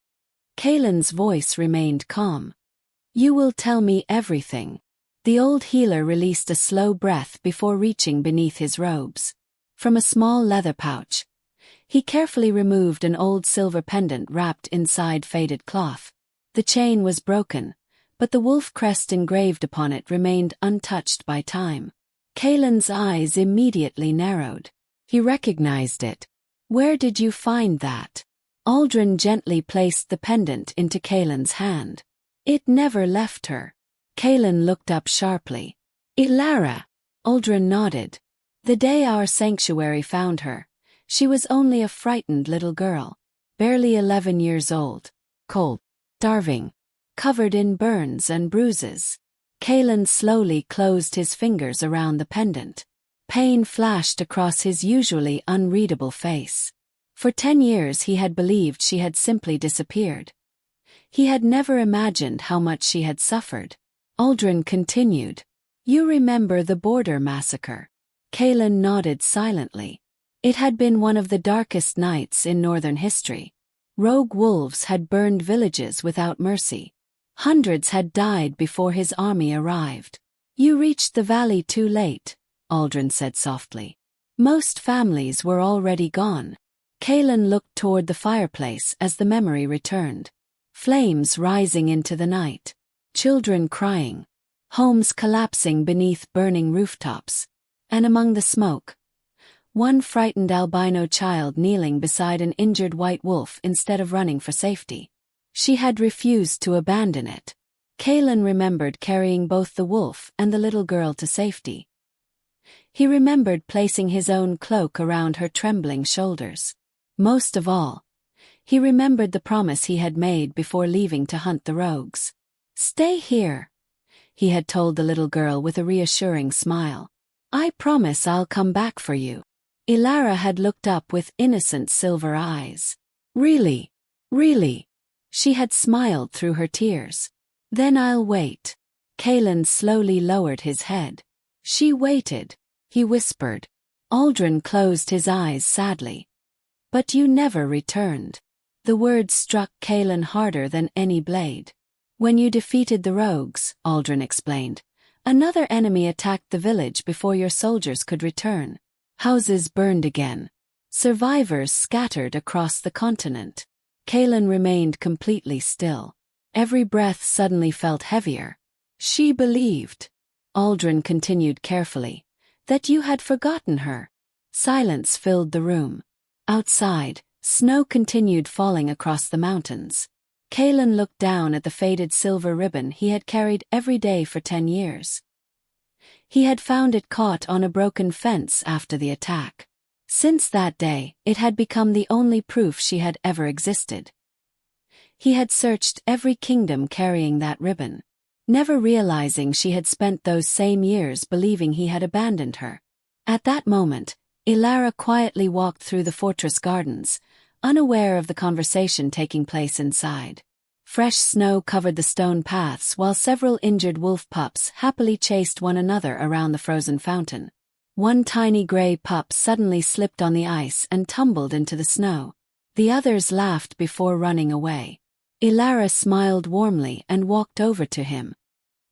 Kaelen's voice remained calm. "You will tell me everything." The old healer released a slow breath before reaching beneath his robes. From a small leather pouch, he carefully removed an old silver pendant wrapped inside faded cloth. The chain was broken, but the wolf crest engraved upon it remained untouched by time. Kaelen's eyes immediately narrowed. He recognized it. "Where did you find that?" Aldrin gently placed the pendant into Kaelen's hand. "It never left her." Kaelen looked up sharply. "Elara." Aldrin nodded. "The day our sanctuary found her, she was only a frightened little girl, barely 11 years old, cold, starving, covered in burns and bruises." Kaelen slowly closed his fingers around the pendant. Pain flashed across his usually unreadable face. For 10 years he had believed she had simply disappeared. He had never imagined how much she had suffered. Aldrin continued. "You remember the border massacre?" Kaelen nodded silently. It had been one of the darkest nights in Northern history. Rogue wolves had burned villages without mercy. Hundreds had died before his army arrived. "You reached the valley too late," Aldrin said softly. "Most families were already gone." Kaelen looked toward the fireplace as the memory returned. Flames rising into the night. Children crying. Homes collapsing beneath burning rooftops. And among the smoke, one frightened albino child kneeling beside an injured white wolf instead of running for safety. She had refused to abandon it. Kaelen remembered carrying both the wolf and the little girl to safety. He remembered placing his own cloak around her trembling shoulders. Most of all, he remembered the promise he had made before leaving to hunt the rogues. "Stay here," he had told the little girl with a reassuring smile. "I promise I'll come back for you." Elara had looked up with innocent silver eyes. "Really? Really?" She had smiled through her tears. "Then I'll wait." Kaelen slowly lowered his head. "She waited," he whispered. Aldrin closed his eyes sadly. "But you never returned." The words struck Kaelen harder than any blade. "When you defeated the rogues," Aldrin explained, Another enemy attacked the village before your soldiers could return. Houses burned again. Survivors scattered across the continent. Kaelen remained completely still. Every breath suddenly felt heavier. She believed, Aldrin continued carefully, that you had forgotten her. Silence filled the room. Outside, snow continued falling across the mountains. Kaelen looked down at the faded silver ribbon he had carried every day for 10 years. He had found it caught on a broken fence after the attack. Since that day, it had become the only proof she had ever existed. He had searched every kingdom carrying that ribbon, never realizing she had spent those same years believing he had abandoned her. At that moment, Elara quietly walked through the fortress gardens, unaware of the conversation taking place inside. Fresh snow covered the stone paths while several injured wolf pups happily chased one another around the frozen fountain. One tiny gray pup suddenly slipped on the ice and tumbled into the snow. The others laughed before running away. Elara smiled warmly and walked over to him.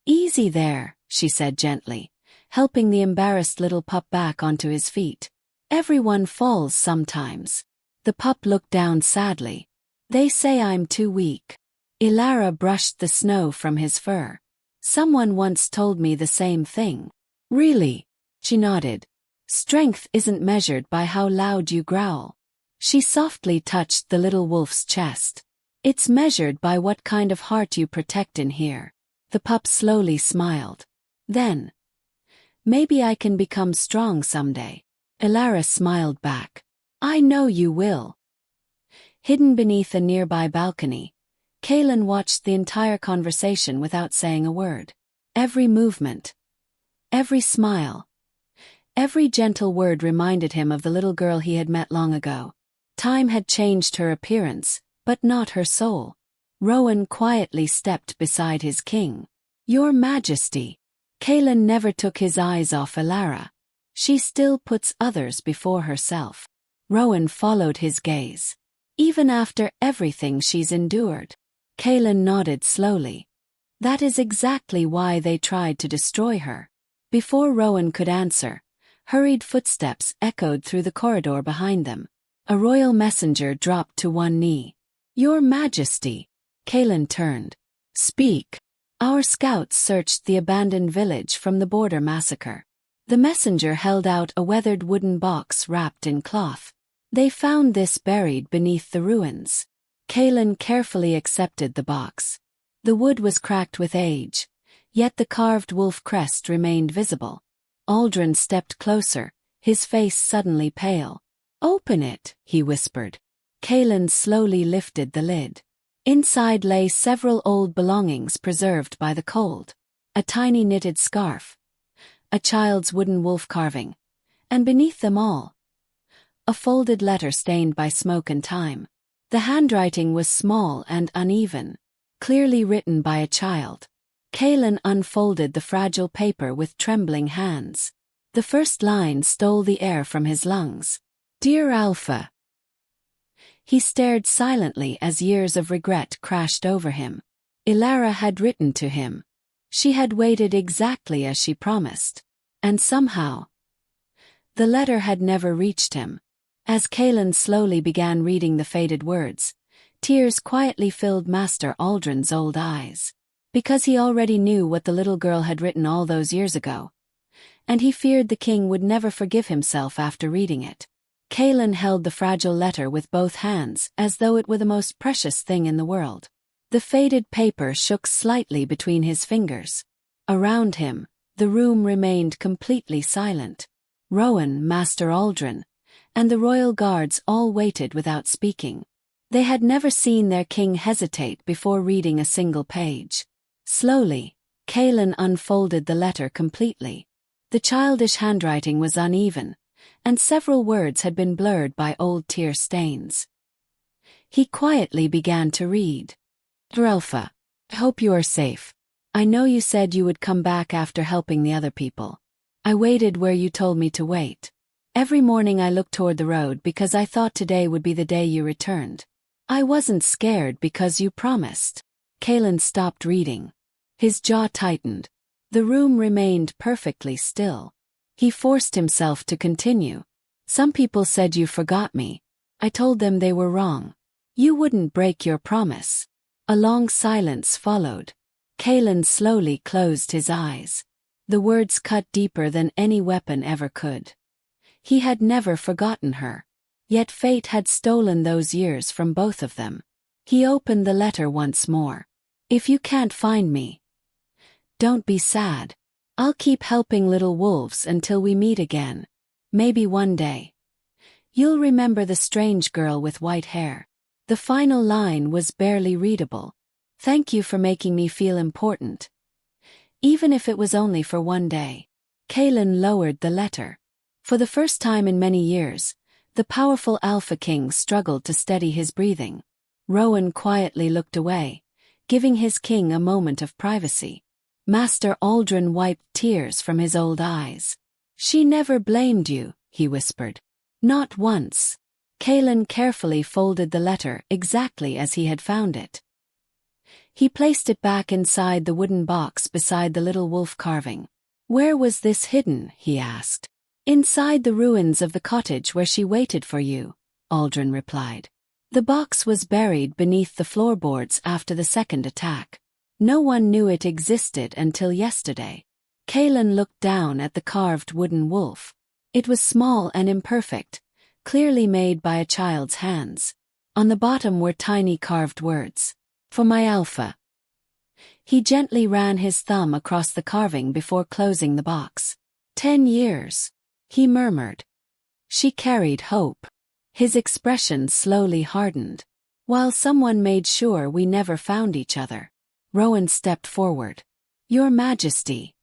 "Easy there," she said gently, helping the embarrassed little pup back onto his feet. "Everyone falls sometimes." The pup looked down sadly. "They say I'm too weak." Elara brushed the snow from his fur. "Someone once told me the same thing." "Really?" She nodded. "Strength isn't measured by how loud you growl." She softly touched the little wolf's chest. "It's measured by what kind of heart you protect in here." The pup slowly smiled. "Then, maybe I can become strong someday." Elara smiled back. "I know you will." Hidden beneath a nearby balcony, Kaelen watched the entire conversation without saying a word. Every movement, every smile, every gentle word reminded him of the little girl he had met long ago. Time had changed her appearance, but not her soul. Rowan quietly stepped beside his king. "Your Majesty." Kaelen never took his eyes off Elara. "She still puts others before herself." Rowan followed his gaze. "Even after everything she's endured." Kaelen nodded slowly. "That is exactly why they tried to destroy her." Before Rowan could answer, hurried footsteps echoed through the corridor behind them. A royal messenger dropped to one knee. "Your Majesty." Kaelen turned. "Speak." "Our scouts searched the abandoned village from the border massacre." The messenger held out a weathered wooden box wrapped in cloth. "They found this buried beneath the ruins." Kaelen carefully accepted the box. The wood was cracked with age, yet the carved wolf crest remained visible. Aldrin stepped closer, his face suddenly pale. "Open it," he whispered. Kaelen slowly lifted the lid. Inside lay several old belongings preserved by the cold. A tiny knitted scarf, a child's wooden wolf carving, and beneath them all, a folded letter stained by smoke and time. The handwriting was small and uneven, clearly written by a child. Kaelen unfolded the fragile paper with trembling hands. The first line stole the air from his lungs. "Dear Alpha." He stared silently as years of regret crashed over him. Elara had written to him. She had waited exactly as she promised. And somehow, the letter had never reached him. As Kaelen slowly began reading the faded words, tears quietly filled Master Aldrin's old eyes. Because he already knew what the little girl had written all those years ago. And he feared the king would never forgive himself after reading it. Kaelen held the fragile letter with both hands as though it were the most precious thing in the world. The faded paper shook slightly between his fingers. Around him, the room remained completely silent. Rowan, Master Aldrin, and the royal guards all waited without speaking. They had never seen their king hesitate before reading a single page. Slowly, Kaelen unfolded the letter completely. The childish handwriting was uneven, and several words had been blurred by old tear stains. He quietly began to read. "Dear Alpha, I hope you are safe. I know you said you would come back after helping the other people. I waited where you told me to wait. Every morning I looked toward the road because I thought today would be the day you returned. I wasn't scared because you promised." Kaelen stopped reading. His jaw tightened. The room remained perfectly still. He forced himself to continue. Some people said you forgot me. I told them they were wrong. You wouldn't break your promise. A long silence followed. Kaelen slowly closed his eyes. The words cut deeper than any weapon ever could. He had never forgotten her. Yet fate had stolen those years from both of them. He opened the letter once more. If you can't find me, don't be sad. I'll keep helping little wolves until we meet again. Maybe one day you'll remember the strange girl with white hair. The final line was barely readable. Thank you for making me feel important. Even if it was only for one day. Kaelen lowered the letter. For the first time in many years, the powerful Alpha King struggled to steady his breathing. Rowan quietly looked away, giving his king a moment of privacy. Master Aldrin wiped tears from his old eyes. She never blamed you, he whispered. Not once. Kaelen carefully folded the letter exactly as he had found it. He placed it back inside the wooden box beside the little wolf carving. Where was this hidden, he asked. Inside the ruins of the cottage where she waited for you, Aldrin replied. The box was buried beneath the floorboards after the second attack. No one knew it existed until yesterday. Kaelen looked down at the carved wooden wolf. It was small and imperfect, clearly made by a child's hands. On the bottom were tiny carved words. For my Alpha. He gently ran his thumb across the carving before closing the box. 10 years. He murmured. She carried hope. His expression slowly hardened. While someone made sure we never found each other. Rowan stepped forward. Your Majesty.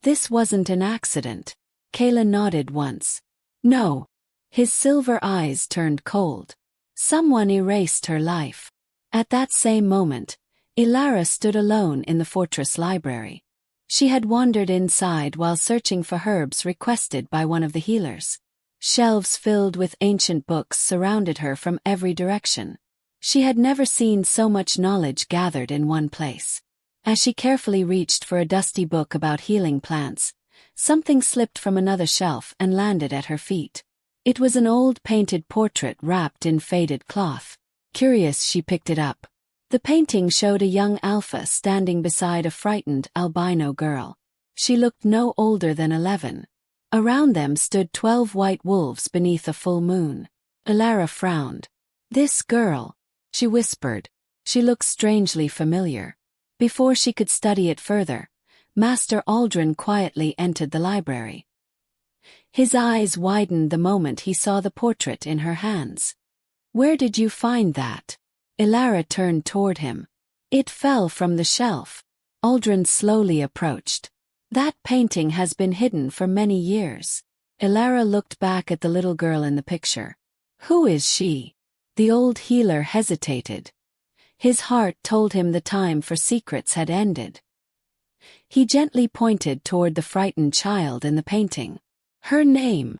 This wasn't an accident. Kaelen nodded once. No. His silver eyes turned cold. Someone erased her life. At that same moment, Elara stood alone in the fortress library. She had wandered inside while searching for herbs requested by one of the healers. Shelves filled with ancient books surrounded her from every direction. She had never seen so much knowledge gathered in one place. As she carefully reached for a dusty book about healing plants, something slipped from another shelf and landed at her feet. It was an old painted portrait wrapped in faded cloth. Curious, she picked it up. The painting showed a young Alpha standing beside a frightened albino girl. She looked no older than 11. Around them stood 12 white wolves beneath a full moon. Elara frowned. This girl, she whispered. She looked strangely familiar. Before she could study it further, Master Aldrin quietly entered the library. His eyes widened the moment he saw the portrait in her hands. Where did you find that? Elara turned toward him. It fell from the shelf. Aldrin slowly approached. That painting has been hidden for many years. Elara looked back at the little girl in the picture. Who is she? The old healer hesitated. His heart told him the time for secrets had ended. He gently pointed toward the frightened child in the painting. Her name,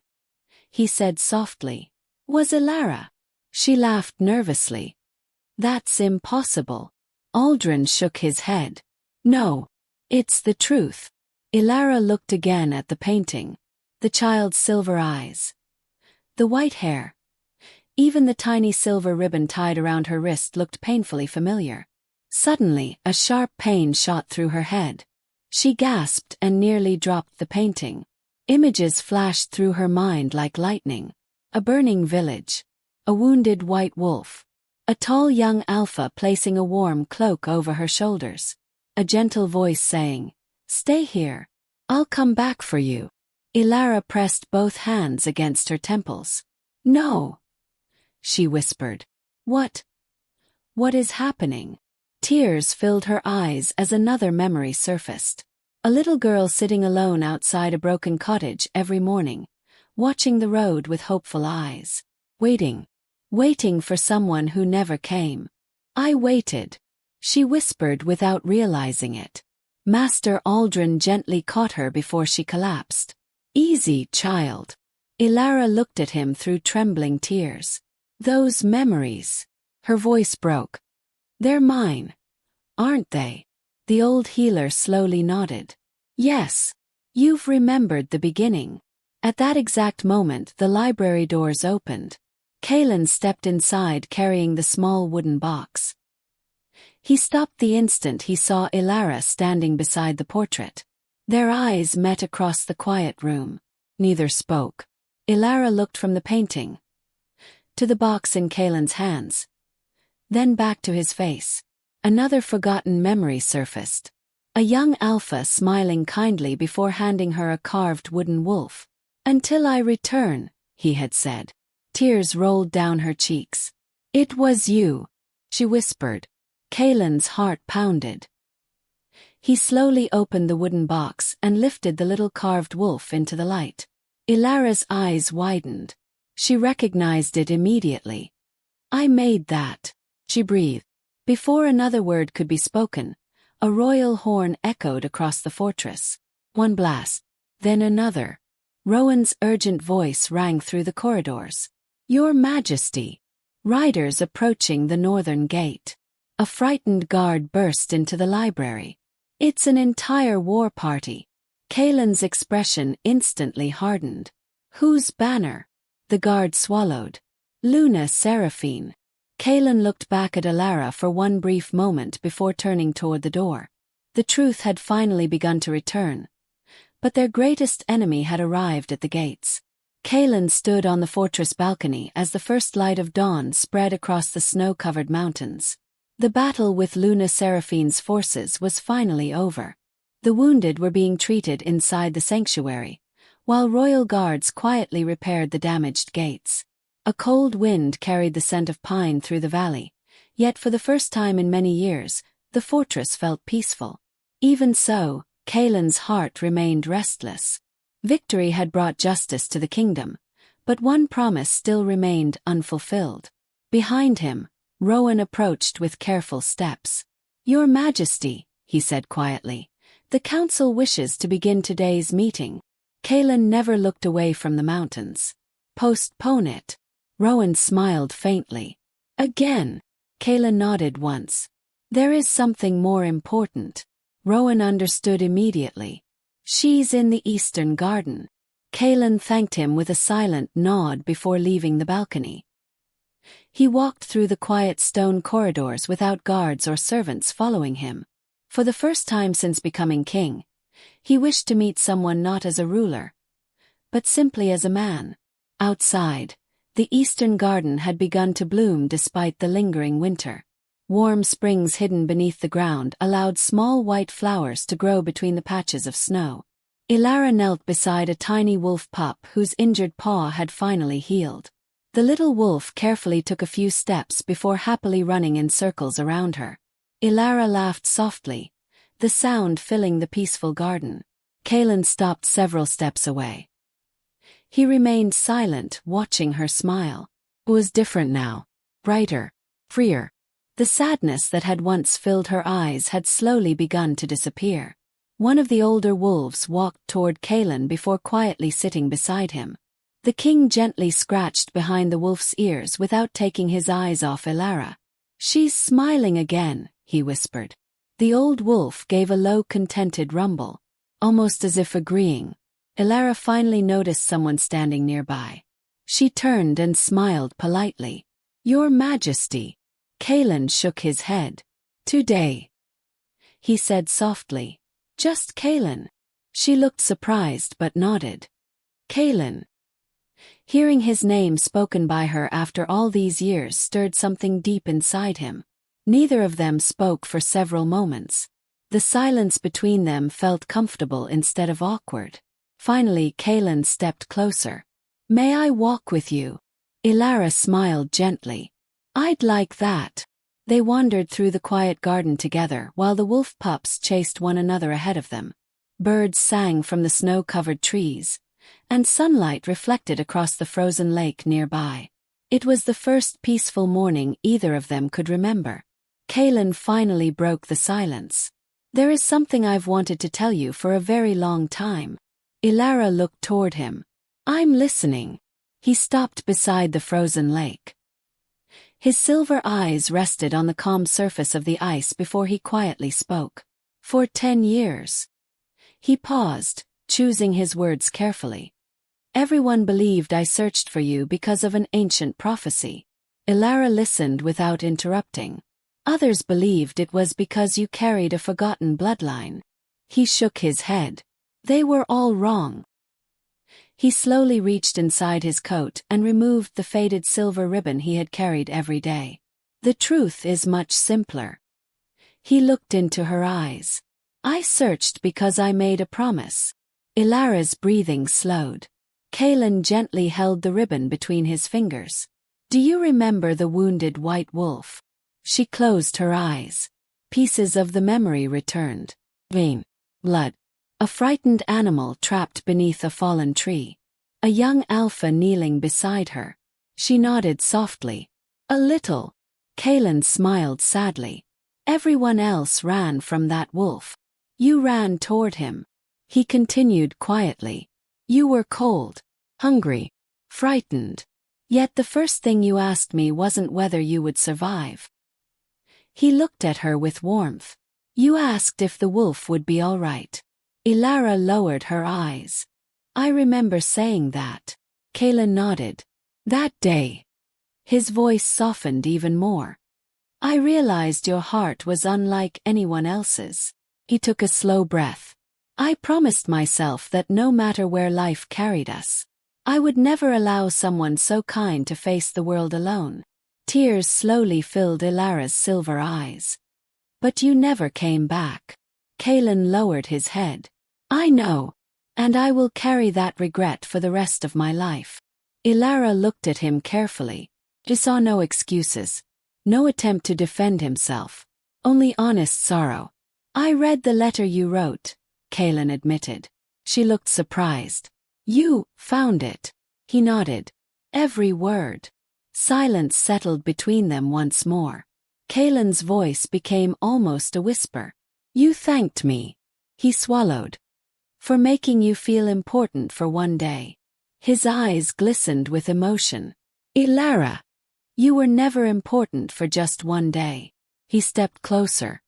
he said softly, was Elara. She laughed nervously. That's impossible. Aldrin shook his head. No, it's the truth. Elara looked again at the painting. The child's silver eyes. The white hair. Even the tiny silver ribbon tied around her wrist looked painfully familiar. Suddenly, a sharp pain shot through her head. She gasped and nearly dropped the painting. Images flashed through her mind like lightning. A burning village. A wounded white wolf. A tall young Alpha placing a warm cloak over her shoulders. A gentle voice saying, "Stay here. I'll come back for you." Elara pressed both hands against her temples. No, she whispered. What is happening? Tears filled her eyes as another memory surfaced. A little girl sitting alone outside a broken cottage every morning, watching the road with hopeful eyes. Waiting for someone who never came. I waited, she whispered without realizing it. Master Aldrin gently caught her before she collapsed. Easy, child. Elara looked at him through trembling tears. Those memories. Her voice broke. They're mine, aren't they? The old healer slowly nodded. Yes. You've remembered the beginning. At that exact moment the library doors opened. Kaelen stepped inside carrying the small wooden box. He stopped the instant he saw Elara standing beside the portrait. Their eyes met across the quiet room. Neither spoke. Elara looked from the painting to the box in Kaelen's hands, then back to his face. Another forgotten memory surfaced. A young alpha smiling kindly before handing her a carved wooden wolf. "Until I return," he had said. Tears rolled down her cheeks. "It was you," she whispered. Kaelen's heart pounded. He slowly opened the wooden box and lifted the little carved wolf into the light. Elara's eyes widened. She recognized it immediately. "I made that," she breathed. Before another word could be spoken, a royal horn echoed across the fortress. One blast, then another. Rowan's urgent voice rang through the corridors. "Your Majesty!" Riders approaching the northern gate. A frightened guard burst into the library. "It's an entire war party." Kaelen's expression instantly hardened. "Whose banner?" The guard swallowed. "Luna Seraphine." Kaelen looked back at Elara for one brief moment before turning toward the door. The truth had finally begun to return. But their greatest enemy had arrived at the gates. Kaelen stood on the fortress balcony as the first light of dawn spread across the snow-covered mountains. The battle with Luna Seraphine's forces was finally over. The wounded were being treated inside the sanctuary, while royal guards quietly repaired the damaged gates. A cold wind carried the scent of pine through the valley, yet for the first time in many years, the fortress felt peaceful. Even so, Kaelen's heart remained restless. Victory had brought justice to the kingdom, but one promise still remained unfulfilled. Behind him, Rowan approached with careful steps. "Your Majesty," he said quietly, "the council wishes to begin today's meeting." Kaelen never looked away from the mountains. "Postpone it." Rowan smiled faintly. "Again." Kaelen nodded once. "There is something more important." Rowan understood immediately. "She's in the Eastern Garden." Kaelen thanked him with a silent nod before leaving the balcony. He walked through the quiet stone corridors without guards or servants following him. For the first time since becoming king, he wished to meet someone not as a ruler, but simply as a man. Outside, the Eastern Garden had begun to bloom despite the lingering winter. Warm springs hidden beneath the ground allowed small white flowers to grow between the patches of snow. Elara knelt beside a tiny wolf pup whose injured paw had finally healed. The little wolf carefully took a few steps before happily running in circles around her. Elara laughed softly, the sound filling the peaceful garden. Kaelen stopped several steps away. He remained silent, watching her smile. It was different now. Brighter. Freer. The sadness that had once filled her eyes had slowly begun to disappear. One of the older wolves walked toward Kaelen before quietly sitting beside him. The king gently scratched behind the wolf's ears without taking his eyes off Elara. "She's smiling again," he whispered. The old wolf gave a low contented rumble, almost as if agreeing. Elara finally noticed someone standing nearby. She turned and smiled politely. "Your Majesty." Kaelen shook his head. "Today," he said softly. "Just Kaelen." She looked surprised but nodded. "Kaelen." Hearing his name spoken by her after all these years stirred something deep inside him. Neither of them spoke for several moments. The silence between them felt comfortable instead of awkward. Finally, Kaelen stepped closer. "May I walk with you?" Elara smiled gently. "I'd like that." They wandered through the quiet garden together while the wolf pups chased one another ahead of them. Birds sang from the snow-covered trees, and sunlight reflected across the frozen lake nearby. It was the first peaceful morning either of them could remember. Kaelen finally broke the silence. "There is something I've wanted to tell you for a very long time." Elara looked toward him. "I'm listening." He stopped beside the frozen lake. His silver eyes rested on the calm surface of the ice before he quietly spoke. "For 10 years." He paused, choosing his words carefully. Everyone believed I searched for you because of an ancient prophecy. Elara listened without interrupting. Others believed it was because you carried a forgotten bloodline. He shook his head. They were all wrong. He slowly reached inside his coat and removed the faded silver ribbon he had carried every day. The truth is much simpler. He looked into her eyes. I searched because I made a promise. Elara's breathing slowed. Kaelen gently held the ribbon between his fingers. Do you remember the wounded white wolf? She closed her eyes. Pieces of the memory returned. Vein. Blood. A frightened animal trapped beneath a fallen tree. A young alpha kneeling beside her. She nodded softly. A little. Kaelen smiled sadly. Everyone else ran from that wolf. You ran toward him. He continued quietly. You were cold, hungry, frightened. Yet the first thing you asked me wasn't whether you would survive. He looked at her with warmth. You asked if the wolf would be all right. Elara lowered her eyes. I remember saying that. Kaelen nodded. That day. His voice softened even more. I realized your heart was unlike anyone else's. He took a slow breath. I promised myself that no matter where life carried us, I would never allow someone so kind to face the world alone. Tears slowly filled Elara's silver eyes. But you never came back. Kaelen lowered his head. I know. And I will carry that regret for the rest of my life. Elara looked at him carefully. She saw no excuses. No attempt to defend himself. Only honest sorrow. I read the letter you wrote, Kaelen admitted. She looked surprised. You found it. He nodded. Every word. Silence settled between them once more. Kaelen's voice became almost a whisper. You thanked me. He swallowed. For making you feel important for one day. His eyes glistened with emotion. Elara. You were never important for just one day. He stepped closer.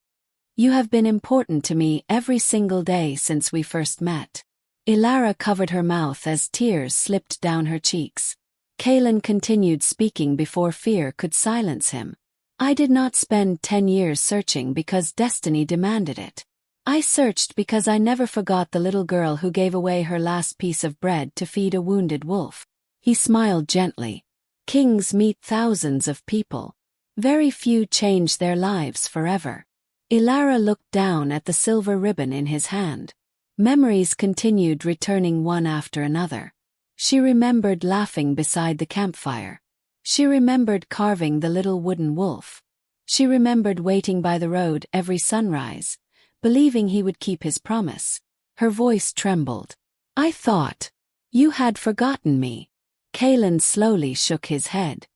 You have been important to me every single day since we first met. Elara covered her mouth as tears slipped down her cheeks. Kaelen continued speaking before fear could silence him. I did not spend 10 years searching because destiny demanded it. I searched because I never forgot the little girl who gave away her last piece of bread to feed a wounded wolf. He smiled gently. Kings meet thousands of people. Very few change their lives forever. Elara looked down at the silver ribbon in his hand. Memories continued returning one after another. She remembered laughing beside the campfire. She remembered carving the little wooden wolf. She remembered waiting by the road every sunrise, believing he would keep his promise. Her voice trembled. I thought. You had forgotten me. Kaelen slowly shook his head.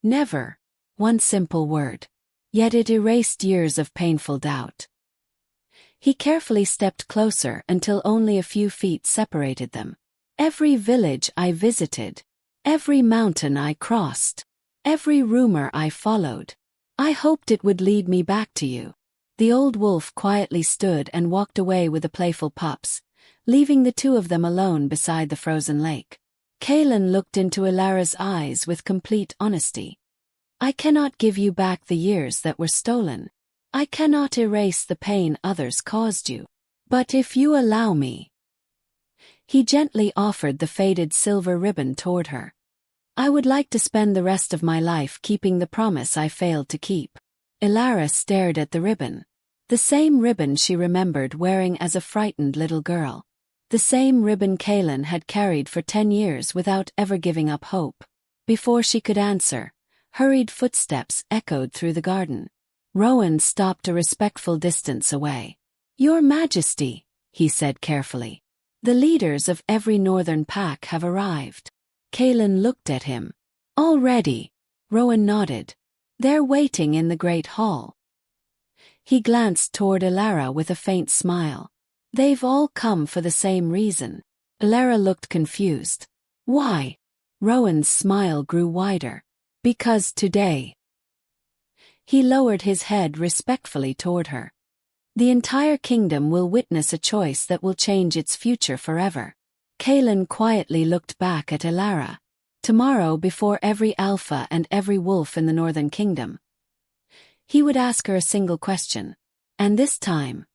Never. One simple word. Yet it erased years of painful doubt. He carefully stepped closer until only a few feet separated them. Every village I visited. Every mountain I crossed. Every rumor I followed. I hoped it would lead me back to you. The old wolf quietly stood and walked away with the playful pups, leaving the two of them alone beside the frozen lake. Kaelen looked into Elara's eyes with complete honesty. I cannot give you back the years that were stolen. I cannot erase the pain others caused you. But if you allow me. He gently offered the faded silver ribbon toward her. I would like to spend the rest of my life keeping the promise I failed to keep. Elara stared at the ribbon. The same ribbon she remembered wearing as a frightened little girl. The same ribbon Kaelen had carried for 10 years without ever giving up hope. Before she could answer, hurried footsteps echoed through the garden. Rowan stopped a respectful distance away. Your Majesty, he said carefully. The leaders of every northern pack have arrived. Kaelen looked at him. Already? Rowan nodded. They're waiting in the great hall. He glanced toward Elara with a faint smile. They've all come for the same reason. Elara looked confused. Why? Rowan's smile grew wider. Because today. He lowered his head respectfully toward her. The entire kingdom will witness a choice that will change its future forever. Kaelen quietly looked back at Elara. Tomorrow, before every alpha and every wolf in the Northern Kingdom, he would ask her a single question. And this time,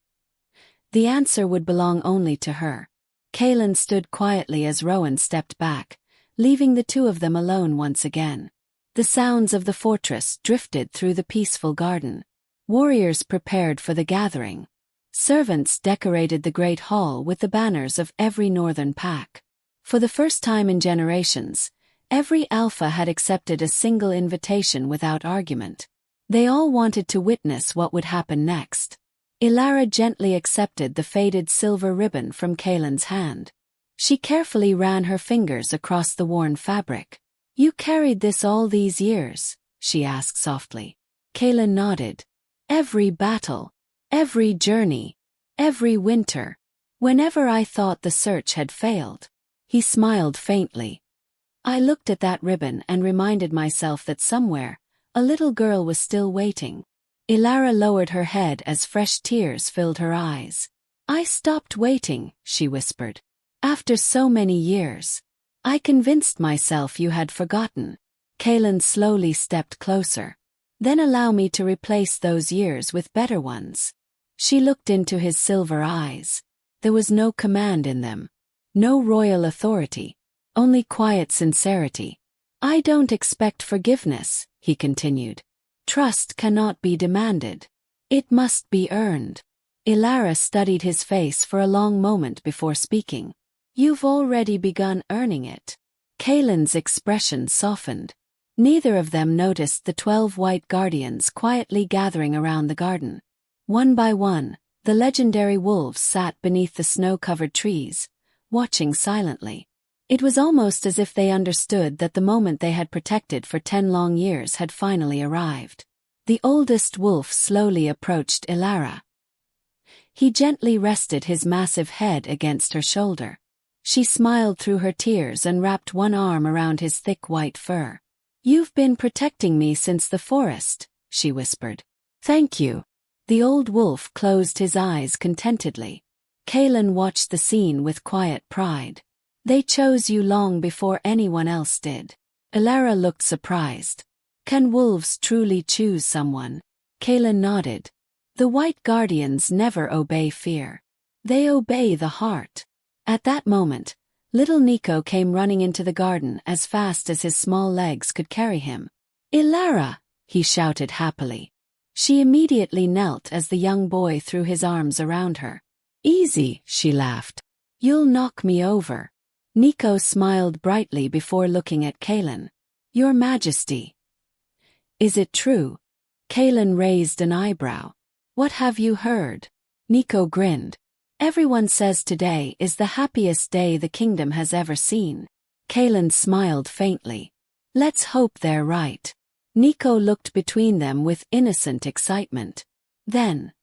the answer would belong only to her. Kaelen stood quietly as Rowan stepped back, leaving the two of them alone once again. The sounds of the fortress drifted through the peaceful garden. Warriors prepared for the gathering. Servants decorated the great hall with the banners of every northern pack. For the first time in generations, every alpha had accepted a single invitation without argument. They all wanted to witness what would happen next. Elara gently accepted the faded silver ribbon from Kaelen's hand. She carefully ran her fingers across the worn fabric. "You carried this all these years?" she asked softly. Kaelen nodded. "Every battle, every journey, every winter. Whenever I thought the search had failed." He smiled faintly. "I looked at that ribbon and reminded myself that somewhere, a little girl was still waiting." Elara lowered her head as fresh tears filled her eyes. "I stopped waiting," she whispered. "After so many years. I convinced myself you had forgotten." Kaelen slowly stepped closer. "Then allow me to replace those years with better ones." She looked into his silver eyes. There was no command in them. No royal authority. Only quiet sincerity. "I don't expect forgiveness," he continued. "Trust cannot be demanded. It must be earned." Elara studied his face for a long moment before speaking. "You've already begun earning it." Kaelen's expression softened. Neither of them noticed the 12 white guardians quietly gathering around the garden. One by one, the legendary wolves sat beneath the snow-covered trees, watching silently. It was almost as if they understood that the moment they had protected for 10 long years had finally arrived. The oldest wolf slowly approached Elara. He gently rested his massive head against her shoulder. She smiled through her tears and wrapped one arm around his thick white fur. "You've been protecting me since the forest," she whispered. "Thank you." The old wolf closed his eyes contentedly. Kaelen watched the scene with quiet pride. "They chose you long before anyone else did." Elara looked surprised. "Can wolves truly choose someone?" Kaelen nodded. "The white guardians never obey fear. They obey the heart." At that moment, little Nico came running into the garden as fast as his small legs could carry him. "Elara!" he shouted happily. She immediately knelt as the young boy threw his arms around her. "Easy," she laughed. "You'll knock me over." Nico smiled brightly before looking at Kaelen. "Your Majesty." "Is it true?" Kaelen raised an eyebrow. "What have you heard?" Nico grinned. "Everyone says today is the happiest day the kingdom has ever seen." Kaelen smiled faintly. "Let's hope they're right." Nico looked between them with innocent excitement. Then,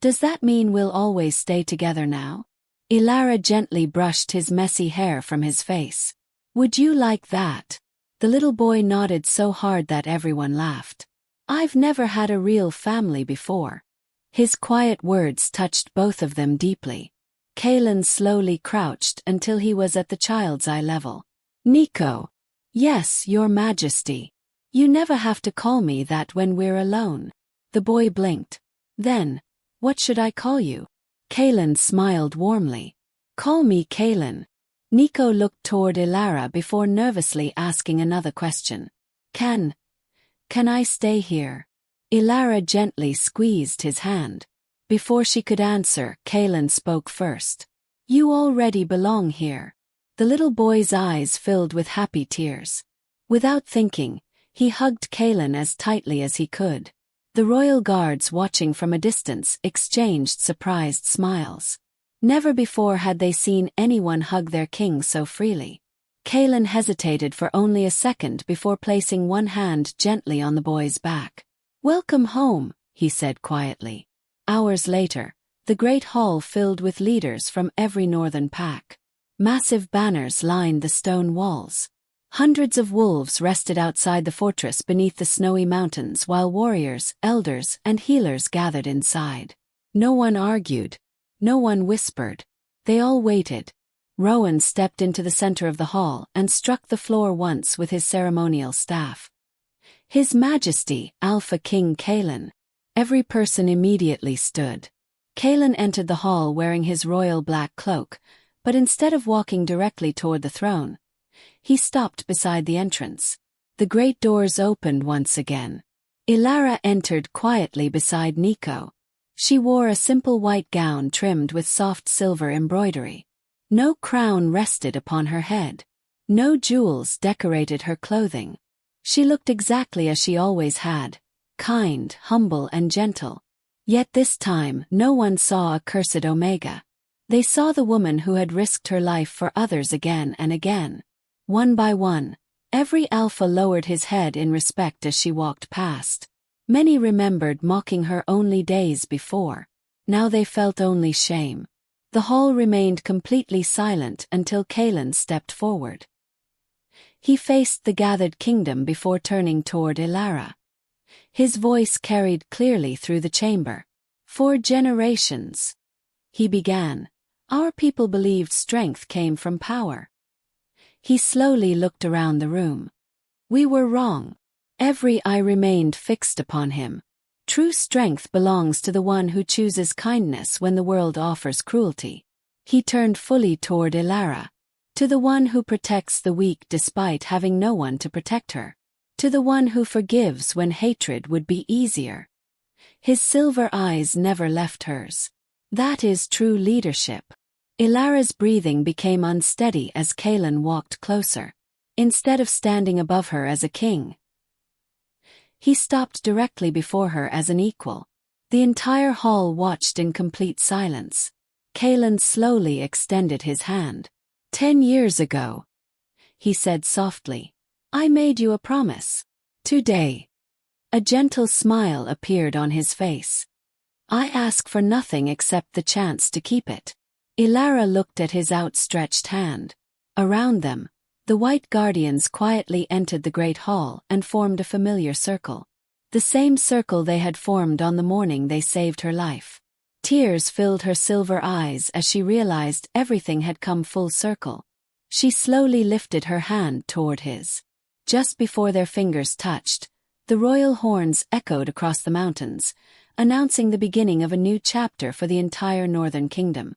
"Does that mean we'll always stay together now?" Elara gently brushed his messy hair from his face. "Would you like that?" The little boy nodded so hard that everyone laughed. "I've never had a real family before." His quiet words touched both of them deeply. Kaelen slowly crouched until he was at the child's eye level. "Nico." "Yes, Your Majesty. You never have to call me that when we're alone." The boy blinked. "Then, what should I call you?" Kaelen smiled warmly. "Call me Kaelen." Nico looked toward Elara before nervously asking another question. Can I stay here?" Elara gently squeezed his hand. Before she could answer, Kaelen spoke first. "You already belong here." The little boy's eyes filled with happy tears. Without thinking, he hugged Kaelen as tightly as he could. The royal guards watching from a distance exchanged surprised smiles. Never before had they seen anyone hug their king so freely. Kaelen hesitated for only a second before placing one hand gently on the boy's back. "Welcome home," he said quietly. Hours later, the great hall filled with leaders from every northern pack. Massive banners lined the stone walls. Hundreds of wolves rested outside the fortress beneath the snowy mountains while warriors, elders, and healers gathered inside. No one argued. No one whispered. They all waited. Rowan stepped into the center of the hall and struck the floor once with his ceremonial staff. His Majesty, Alpha King Kaelen. Every person immediately stood. Kaelen entered the hall wearing his royal black cloak, but instead of walking directly toward the throne, he stopped beside the entrance. The great doors opened once again. Elara entered quietly beside Nico. She wore a simple white gown trimmed with soft silver embroidery. No crown rested upon her head. No jewels decorated her clothing. She looked exactly as she always had, kind, humble and gentle. Yet this time no one saw a cursed Omega. They saw the woman who had risked her life for others again and again. One by one, every Alpha lowered his head in respect as she walked past. Many remembered mocking her only days before. Now they felt only shame. The hall remained completely silent until Kaelen stepped forward. He faced the gathered kingdom before turning toward Elara. His voice carried clearly through the chamber. "For generations," he began, "our people believed strength came from power." He slowly looked around the room. "We were wrong." Every eye remained fixed upon him. True strength belongs to the one who chooses kindness when the world offers cruelty. He turned fully toward Elara. To the one who protects the weak despite having no one to protect her. To the one who forgives when hatred would be easier. His silver eyes never left hers. That is true leadership. Elara's breathing became unsteady as Kaelen walked closer. Instead of standing above her as a king, he stopped directly before her as an equal. The entire hall watched in complete silence. Kaelen slowly extended his hand. 10 years ago," he said softly, "I made you a promise. Today." A gentle smile appeared on his face. "I ask for nothing except the chance to keep it." Elara looked at his outstretched hand. Around them, the White Guardians quietly entered the great hall and formed a familiar circle. The same circle they had formed on the morning they saved her life. Tears filled her silver eyes as she realized everything had come full circle. She slowly lifted her hand toward his. Just before their fingers touched, the royal horns echoed across the mountains, announcing the beginning of a new chapter for the entire Northern Kingdom.